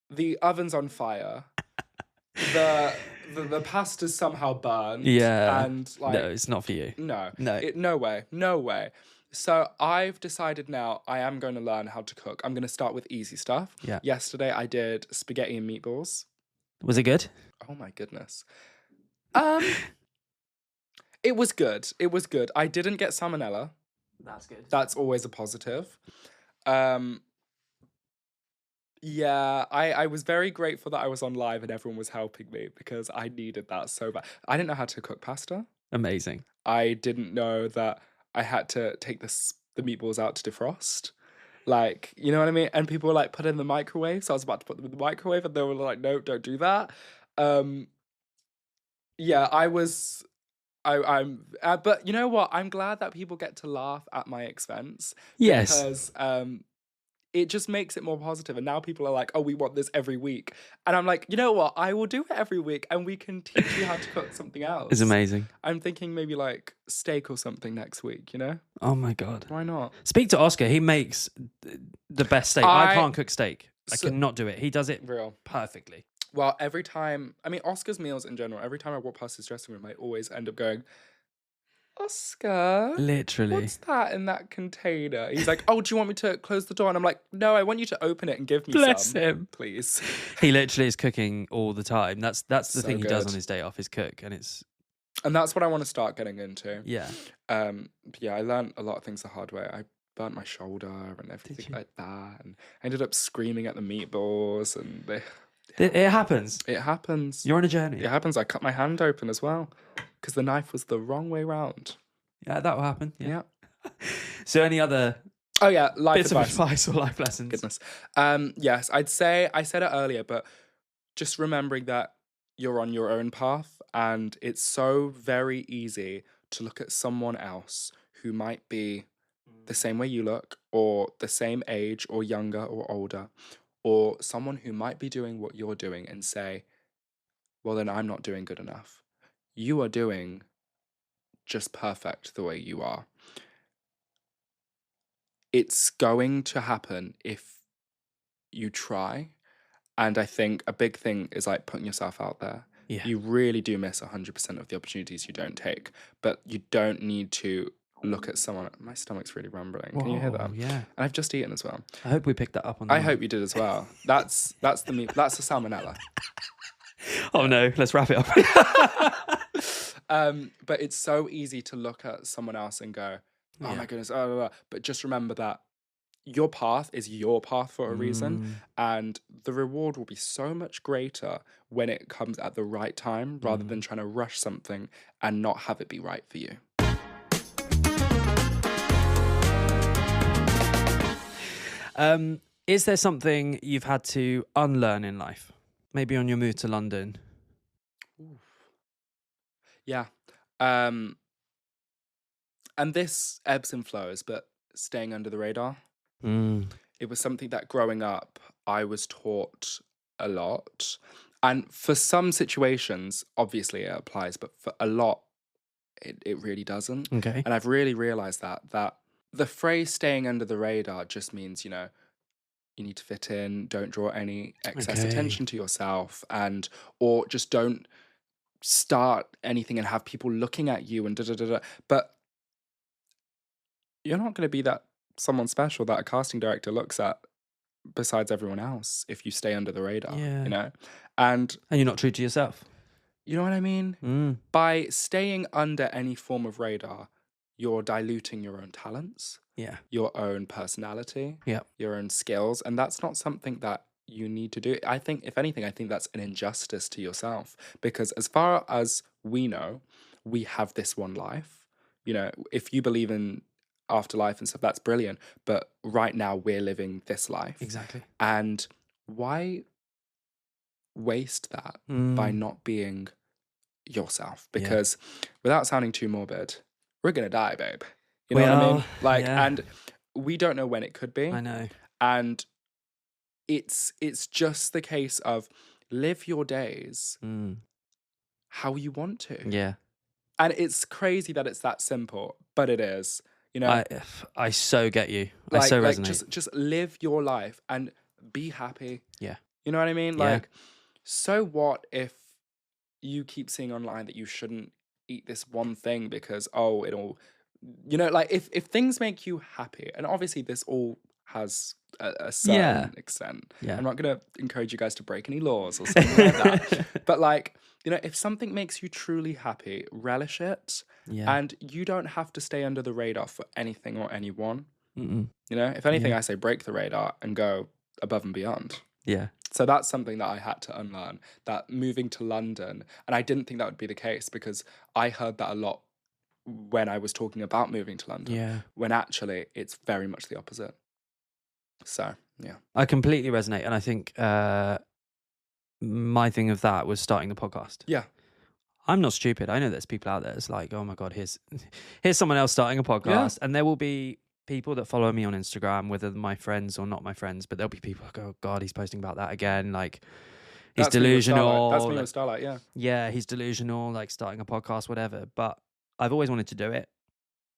Speaker 2: The oven's on fire. The pasta's somehow burnt.
Speaker 1: Yeah.
Speaker 2: And like,
Speaker 1: no, it's not for you.
Speaker 2: no,
Speaker 1: No.
Speaker 2: no way. So I've decided now I am going to learn how to cook. I'm going to start with easy stuff.
Speaker 1: Yeah.
Speaker 2: Yesterday I did spaghetti and meatballs.
Speaker 1: Was it good?
Speaker 2: Oh my goodness. It was good. It was good. I didn't get salmonella.
Speaker 1: That's good.
Speaker 2: That's always a positive. Yeah, I was very grateful that I was on live and everyone was helping me because I needed that so bad. I didn't know how to cook pasta.
Speaker 1: Amazing.
Speaker 2: I didn't know that I had to take the meatballs out to defrost. Like, you know what I mean? And people were like, put it in the microwave. So I was about to put them in the microwave and they were like, no, don't do that. Yeah, but you know what? I'm glad that people get to laugh at my expense.
Speaker 1: Yes.
Speaker 2: Because it just makes it more positive. And now people are like, oh, we want this every week. And I'm like, you know what? I will do it every week and we can teach you how to cook something else.
Speaker 1: It's amazing.
Speaker 2: I'm thinking maybe like steak or something next week, you know?
Speaker 1: Oh my God.
Speaker 2: Why not?
Speaker 1: Speak to Oscar. He makes the best steak. I can't cook steak. I cannot do it. He does it
Speaker 2: Real.
Speaker 1: perfectly.
Speaker 2: Well, every time, I mean, Oscar's meals in general, every time I walk past his dressing room, I always end up going, Oscar,
Speaker 1: Literally.
Speaker 2: what's that in that container? He's like, oh, do you want me to close the door? And I'm like, no, I want you to open it and give me
Speaker 1: Bless
Speaker 2: some.
Speaker 1: him.
Speaker 2: Please.
Speaker 1: He literally is cooking all the time. That's the
Speaker 2: So
Speaker 1: thing he does
Speaker 2: good.
Speaker 1: on his day off is cook, and it's...
Speaker 2: And that's what I want to start getting into.
Speaker 1: Yeah.
Speaker 2: Yeah, I learned a lot of things the hard way. I burnt my shoulder and everything like that. And I ended up screaming at the meatballs and
Speaker 1: It happens.
Speaker 2: it happens.
Speaker 1: You're on a journey.
Speaker 2: It happens. I cut my hand open as well because the knife was the wrong way round.
Speaker 1: Yeah, that will happen.
Speaker 2: Yeah.
Speaker 1: So any other
Speaker 2: Oh yeah, life
Speaker 1: bits
Speaker 2: advice.
Speaker 1: of advice or life lessons?
Speaker 2: Goodness. Yes, I'd say I said it earlier, but just remembering that you're on your own path and it's so very easy to look at someone else who might be the same way you look or the same age or younger or older or someone who might be doing what you're doing and say, well, then I'm not doing good enough. You are doing just perfect the way you are. It's going to happen if you try. And I think a big thing is like putting yourself out there.
Speaker 1: Yeah.
Speaker 2: You really do miss 100% of the opportunities you don't take, but you don't need to look at someone. My stomach's really rumbling. Can you hear that?
Speaker 1: Yeah.
Speaker 2: And I've just eaten as well.
Speaker 1: I hope we picked that up on the
Speaker 2: I
Speaker 1: mic.
Speaker 2: hope you did as well. That's the salmonella.
Speaker 1: Oh no, let's wrap it up.
Speaker 2: But it's so easy to look at someone else and go, oh my goodness, blah, blah, blah. But just remember that your path is your path for a reason, and the reward will be so much greater when it comes at the right time rather than trying to rush something and not have it be right for you.
Speaker 1: Is there something you've had to unlearn in life? Maybe on your move to London?
Speaker 2: Yeah. And this ebbs and flows, but staying under the radar. It was something that growing up, I was taught a lot. And for some situations, obviously it applies, but for a lot, it really doesn't.
Speaker 1: Okay.
Speaker 2: And I've really realized that the phrase staying under the radar just means, you know, you need to fit in, don't draw any excess attention to yourself, or just don't start anything and have people looking at you and da da da da. But you're not going to be that someone special that a casting director looks at besides everyone else if you stay under the radar,
Speaker 1: Yeah.
Speaker 2: you know? And
Speaker 1: And you're not true to yourself.
Speaker 2: you know what I mean?
Speaker 1: Mm.
Speaker 2: By staying under any form of radar, you're diluting your own talents,
Speaker 1: Yeah.
Speaker 2: your own personality,
Speaker 1: Yeah.
Speaker 2: your own skills. And that's not something that you need to do. I think, if anything, I think that's an injustice to yourself. Because as far as we know, we have this one life. You know, if you believe in afterlife and stuff, that's brilliant. But right now, we're living this life.
Speaker 1: Exactly.
Speaker 2: And why waste that by not being yourself? Because without sounding too morbid, we're gonna die, babe. You know what I mean? Like, and we don't know when it could be.
Speaker 1: I know.
Speaker 2: And it's just the case of live your days how you want to.
Speaker 1: Yeah.
Speaker 2: And it's crazy that it's that simple, but it is. You know,
Speaker 1: I so get you. I
Speaker 2: like
Speaker 1: so resonate.
Speaker 2: just live your life and be happy.
Speaker 1: Yeah.
Speaker 2: You know what I mean?
Speaker 1: Yeah.
Speaker 2: Like, so what if you keep seeing online that you shouldn't eat this one thing because, oh, it'll, you know, like if things make you happy, and obviously this all has a certain extent.
Speaker 1: Yeah.
Speaker 2: I'm not going to encourage you guys to break any laws or something like that. But like, you know, if something makes you truly happy, relish it.
Speaker 1: Yeah.
Speaker 2: And you don't have to stay under the radar for anything or anyone.
Speaker 1: Mm-mm.
Speaker 2: You know, if anything,
Speaker 1: Yeah.
Speaker 2: I say break the radar and go above and beyond.
Speaker 1: Yeah.
Speaker 2: So that's something that I had to unlearn, that moving to London, and I didn't think that would be the case because I heard that a lot when I was talking about moving to London,
Speaker 1: Yeah.
Speaker 2: when actually it's very much the opposite. So, yeah.
Speaker 1: I completely resonate. And I think my thing of that was starting the podcast.
Speaker 2: Yeah.
Speaker 1: I'm not stupid. I know there's people out there. It's like, oh my God, here's someone else starting a podcast. And there will be people that follow me on Instagram, whether my friends or not my friends, but there'll be people who go, oh God, he's posting about that again. Like, he's delusional.
Speaker 2: That's me with Starlight, yeah.
Speaker 1: Yeah, he's delusional, like starting a podcast, whatever. But I've always wanted to do it.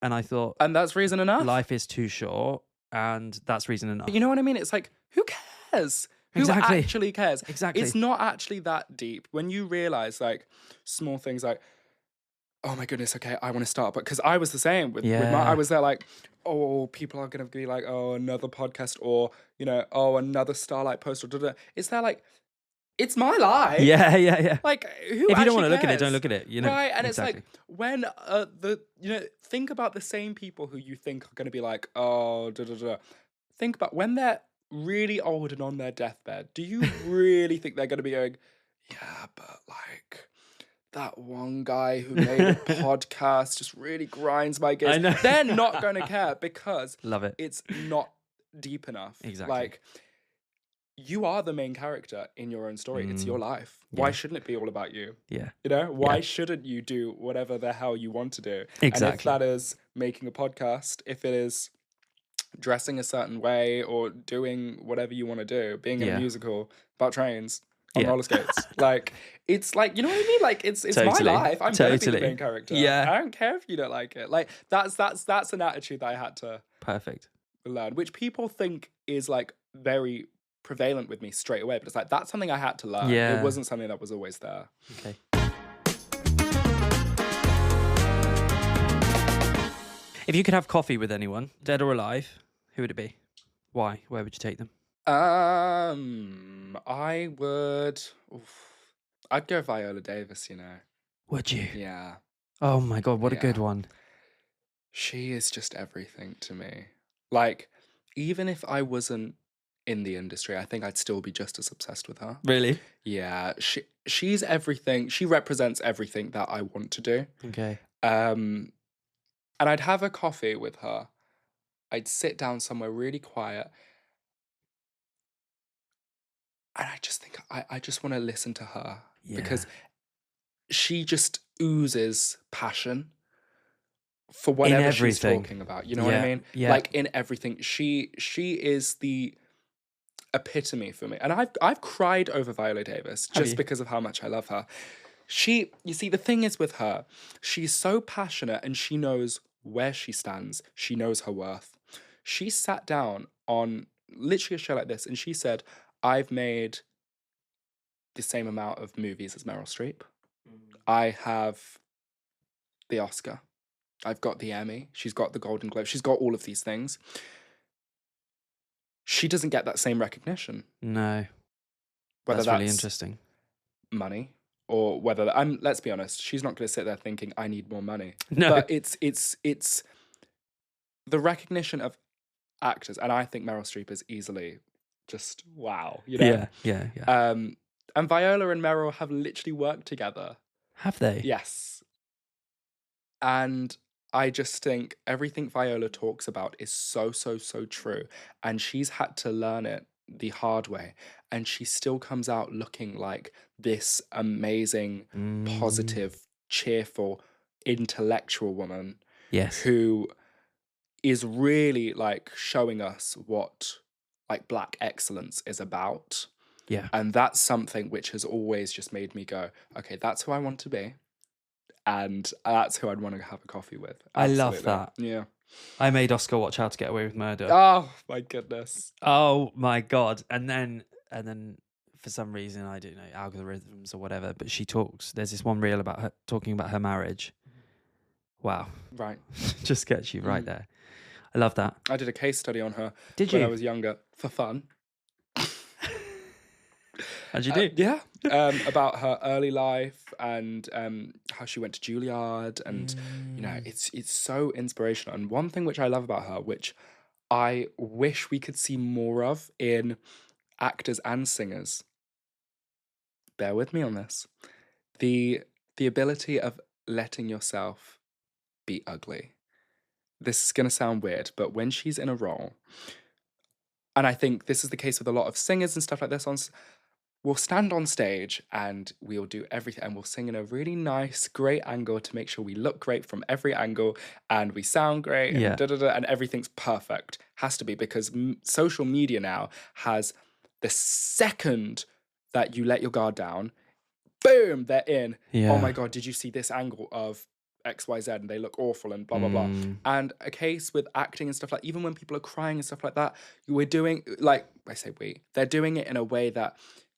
Speaker 1: And I thought,
Speaker 2: and that's reason enough.
Speaker 1: Life is too short. And that's reason enough.
Speaker 2: You know what I mean? It's like, who cares?
Speaker 1: Exactly.
Speaker 2: Who actually cares?
Speaker 1: Exactly.
Speaker 2: It's not actually that deep. When you realize like small things like, oh my goodness, okay, I want to start. But because I was the same with I was there like, oh, people are going to be like, oh, another podcast, or, you know, oh, another Starlight post, or da-da. It's there like, it's my life.
Speaker 1: Yeah.
Speaker 2: Like, who
Speaker 1: if you don't want to
Speaker 2: cares?
Speaker 1: look at it, don't look at it. You know,
Speaker 2: right? And
Speaker 1: exactly.
Speaker 2: It's like when you know, think about the same people who you think are going to be like, oh, da-da-da. Think about when they're really old and on their deathbed. Do you really think they're going to be going, yeah, but like that one guy who made a podcast just really grinds my gears?
Speaker 1: I know.
Speaker 2: They're not going to care because
Speaker 1: love it.
Speaker 2: It's not deep enough.
Speaker 1: Exactly.
Speaker 2: Like, you are the main character in your own story. It's your life.
Speaker 1: Yeah.
Speaker 2: Why shouldn't it be all about you?
Speaker 1: Yeah.
Speaker 2: You know, why shouldn't you do whatever the hell you want to do?
Speaker 1: Exactly.
Speaker 2: And if that is making a podcast, if it is dressing a certain way or doing whatever you want to do, being in a musical about trains on roller skates, like, it's like, you know what I mean? Like, it's
Speaker 1: totally.
Speaker 2: my life. I'm gonna be the main character.
Speaker 1: Yeah.
Speaker 2: I don't care if you don't like it. Like, that's an attitude that I had to learn, which people think is like very prevalent with me straight away, but it's like, that's something I had to learn. It wasn't something that was always there.
Speaker 1: Okay. If you could have coffee with anyone, dead or alive, who would it be? Why? Where would you take them?
Speaker 2: I would. I'd go Viola Davis. You know.
Speaker 1: Would you?
Speaker 2: Yeah.
Speaker 1: Oh my God, what a good one.
Speaker 2: She is just everything to me. Like, even if I wasn't in the industry, I think I'd still be just as obsessed with her.
Speaker 1: Really?
Speaker 2: Yeah. She's everything. She represents everything that I want to do.
Speaker 1: Okay.
Speaker 2: And I'd have a coffee with her. I'd sit down somewhere really quiet. And I just think I just want to listen to her.
Speaker 1: Yeah.
Speaker 2: Because she just oozes passion for whatever she's talking about. You know what I mean?
Speaker 1: Yeah.
Speaker 2: Like, in everything. She is the epitome for me. And I've cried over Viola Davis just because of how much I love her. You see, the thing is with her, she's so passionate and she knows where she stands. She knows her worth. She sat down on literally a show like this and she said, I've made the same amount of movies as Meryl Streep. I have the Oscar. I've got the Emmy. She's got the Golden Globe. She's got all of these things. She doesn't get that same recognition.
Speaker 1: No.
Speaker 2: Whether
Speaker 1: That's
Speaker 2: that's
Speaker 1: really interesting.
Speaker 2: money or whether let's be honest, she's not going to sit there thinking I need more money.
Speaker 1: No.
Speaker 2: But it's the recognition of actors, and I think Meryl Streep is easily just wow, you know.
Speaker 1: Yeah.
Speaker 2: And Viola and Meryl have literally worked together.
Speaker 1: Have they?
Speaker 2: Yes. And I just think everything Viola talks about is so true. And she's had to learn it the hard way. And she still comes out looking like this amazing, positive, cheerful, intellectual woman.
Speaker 1: Yes.
Speaker 2: Who is really like showing us what like Black excellence is about.
Speaker 1: Yeah.
Speaker 2: And that's something which has always just made me go, okay, that's who I want to be. And that's who I'd want to have a coffee with. Absolutely.
Speaker 1: I love that.
Speaker 2: Yeah.
Speaker 1: I made Oscar watch How to Get Away with Murder.
Speaker 2: Oh my goodness.
Speaker 1: Oh my God. And then for some reason, I don't know, algorithms or whatever, but there's this one reel about her talking about her marriage. Wow.
Speaker 2: Right.
Speaker 1: Just gets you right there. I love that.
Speaker 2: I did a case study on her
Speaker 1: when
Speaker 2: I was younger for fun.
Speaker 1: How'd you do?
Speaker 2: Yeah. About her early life and how she went to Juilliard, and you know, it's so inspirational. And one thing which I love about her, which I wish we could see more of in actors and singers. Bear with me on this. The ability of letting yourself be ugly. This is going to sound weird, but when she's in a role, and I think this is the case with a lot of singers and stuff like this, we'll stand on stage and we'll do everything, and we'll sing in a really nice, great angle to make sure we look great from every angle and we sound great, and and everything's perfect. Has to be, because social media now has, the second that you let your guard down, boom, they're in.
Speaker 1: Yeah.
Speaker 2: Oh my God, did you see this angle of XYZ and they look awful and blah, blah, blah. And a case with acting and stuff like, even when people are crying and stuff like that, we're doing, like, I say they're doing it in a way that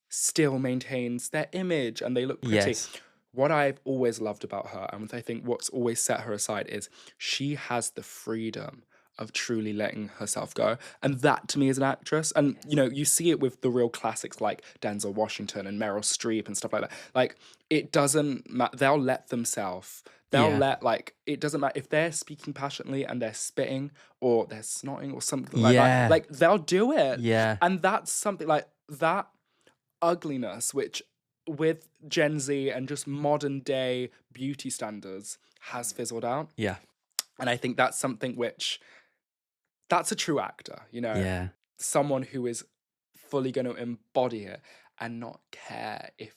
Speaker 2: still maintains their image and they look pretty.
Speaker 1: Yes.
Speaker 2: What I've always loved about her, and I think what's always set her aside, is she has the freedom of truly letting herself go. And that to me is an actress. And, you know, you see it with the real classics like Denzel Washington and Meryl Streep and stuff like that. Like, it doesn't matter. They'll let themselves. Let, like, it doesn't matter if they're speaking passionately and they're spitting or they're snotting or something like that. Like, they'll do it.
Speaker 1: Yeah.
Speaker 2: And that's something like that ugliness, which with Gen Z and just modern day beauty standards has fizzled out.
Speaker 1: Yeah.
Speaker 2: And I think that's something which, that's a true actor, you know?
Speaker 1: Yeah.
Speaker 2: Someone who is fully going to embody it and not care if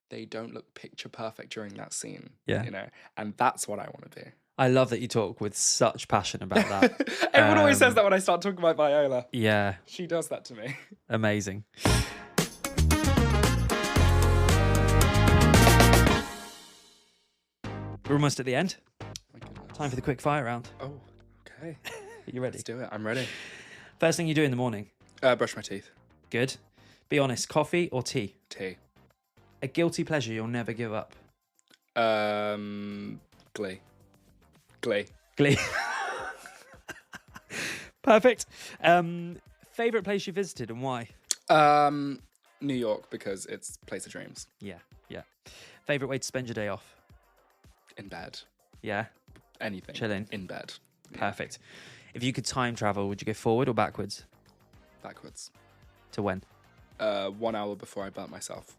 Speaker 2: they don't look picture perfect during that scene.
Speaker 1: Yeah.
Speaker 2: You know? And that's what I want to do.
Speaker 1: I love that you talk with such passion about that.
Speaker 2: Everyone always says that when I start talking about Viola.
Speaker 1: Yeah.
Speaker 2: She does that to me.
Speaker 1: Amazing. We're almost at the end. Time for the quick fire round.
Speaker 2: Oh, okay.
Speaker 1: Are you ready?
Speaker 2: Let's do it. I'm ready.
Speaker 1: First thing you do in the morning?
Speaker 2: Brush my teeth.
Speaker 1: Good. Be honest, coffee or tea?
Speaker 2: Tea.
Speaker 1: A guilty pleasure you'll never give up?
Speaker 2: Glee.
Speaker 1: Glee. Perfect. Favourite place you visited and why?
Speaker 2: New York, because it's place of dreams.
Speaker 1: Yeah. Favourite way to spend your day off?
Speaker 2: In bed.
Speaker 1: Yeah.
Speaker 2: Anything.
Speaker 1: Chilling.
Speaker 2: In bed.
Speaker 1: Perfect. If you could time travel, would you go forward or backwards?
Speaker 2: Backwards.
Speaker 1: To when?
Speaker 2: 1 hour before I burnt myself.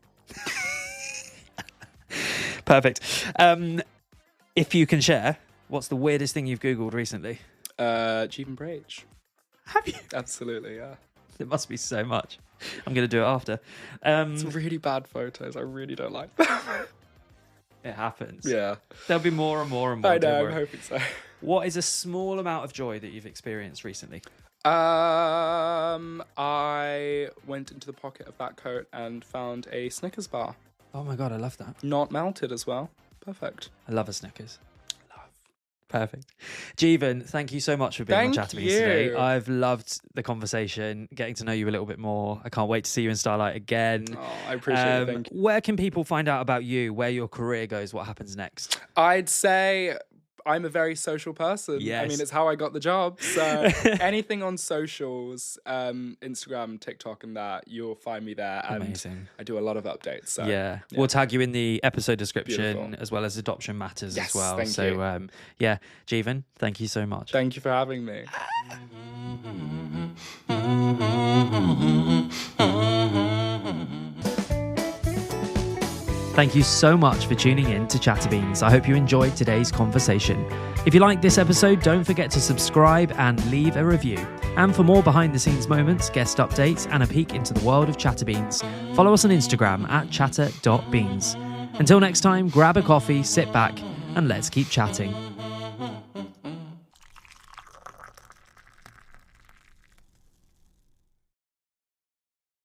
Speaker 1: Perfect. If you can share, what's the weirdest thing you've Googled recently?
Speaker 2: Jeevan Braich.
Speaker 1: Have you?
Speaker 2: Absolutely, yeah.
Speaker 1: There must be so much. I'm going to do it after.
Speaker 2: It's really bad photos. I really don't like them.
Speaker 1: It happens.
Speaker 2: Yeah.
Speaker 1: There'll be more and more and more.
Speaker 2: I know, I'm hoping so.
Speaker 1: What is a small amount of joy that you've experienced recently?
Speaker 2: I went into the pocket of that coat and found a Snickers bar.
Speaker 1: Oh my God, I love that.
Speaker 2: Not melted as well. Perfect.
Speaker 1: I love a Snickers. Perfect. Jeevan, thank you so much for being on ChatterBeans today. I've loved the conversation, getting to know you a little bit more. I can't wait to see you in Starlight again.
Speaker 2: Oh, I appreciate it. Thank you.
Speaker 1: Where can people find out about you, where your career goes, what happens next?
Speaker 2: I'd say I'm a very social person. I
Speaker 1: Yes.
Speaker 2: mean, it's how I got the job. So anything on socials, Instagram, TikTok, and that, you'll find me there. And
Speaker 1: Amazing.
Speaker 2: I do a lot of updates. So
Speaker 1: Yeah. We'll tag you in the episode description
Speaker 2: Beautiful.
Speaker 1: as well as Adoption Matters
Speaker 2: Yes,
Speaker 1: as well.
Speaker 2: thank
Speaker 1: So,
Speaker 2: you.
Speaker 1: yeah, Jeevan, thank you so much.
Speaker 2: Thank you for having me.
Speaker 1: Thank you so much for tuning in to ChatterBeans. I hope you enjoyed today's conversation. If you liked this episode, don't forget to subscribe and leave a review. And for more behind-the-scenes moments, guest updates, and a peek into the world of ChatterBeans, follow us on Instagram at chatter.beans. Until next time, grab a coffee, sit back, and let's keep chatting.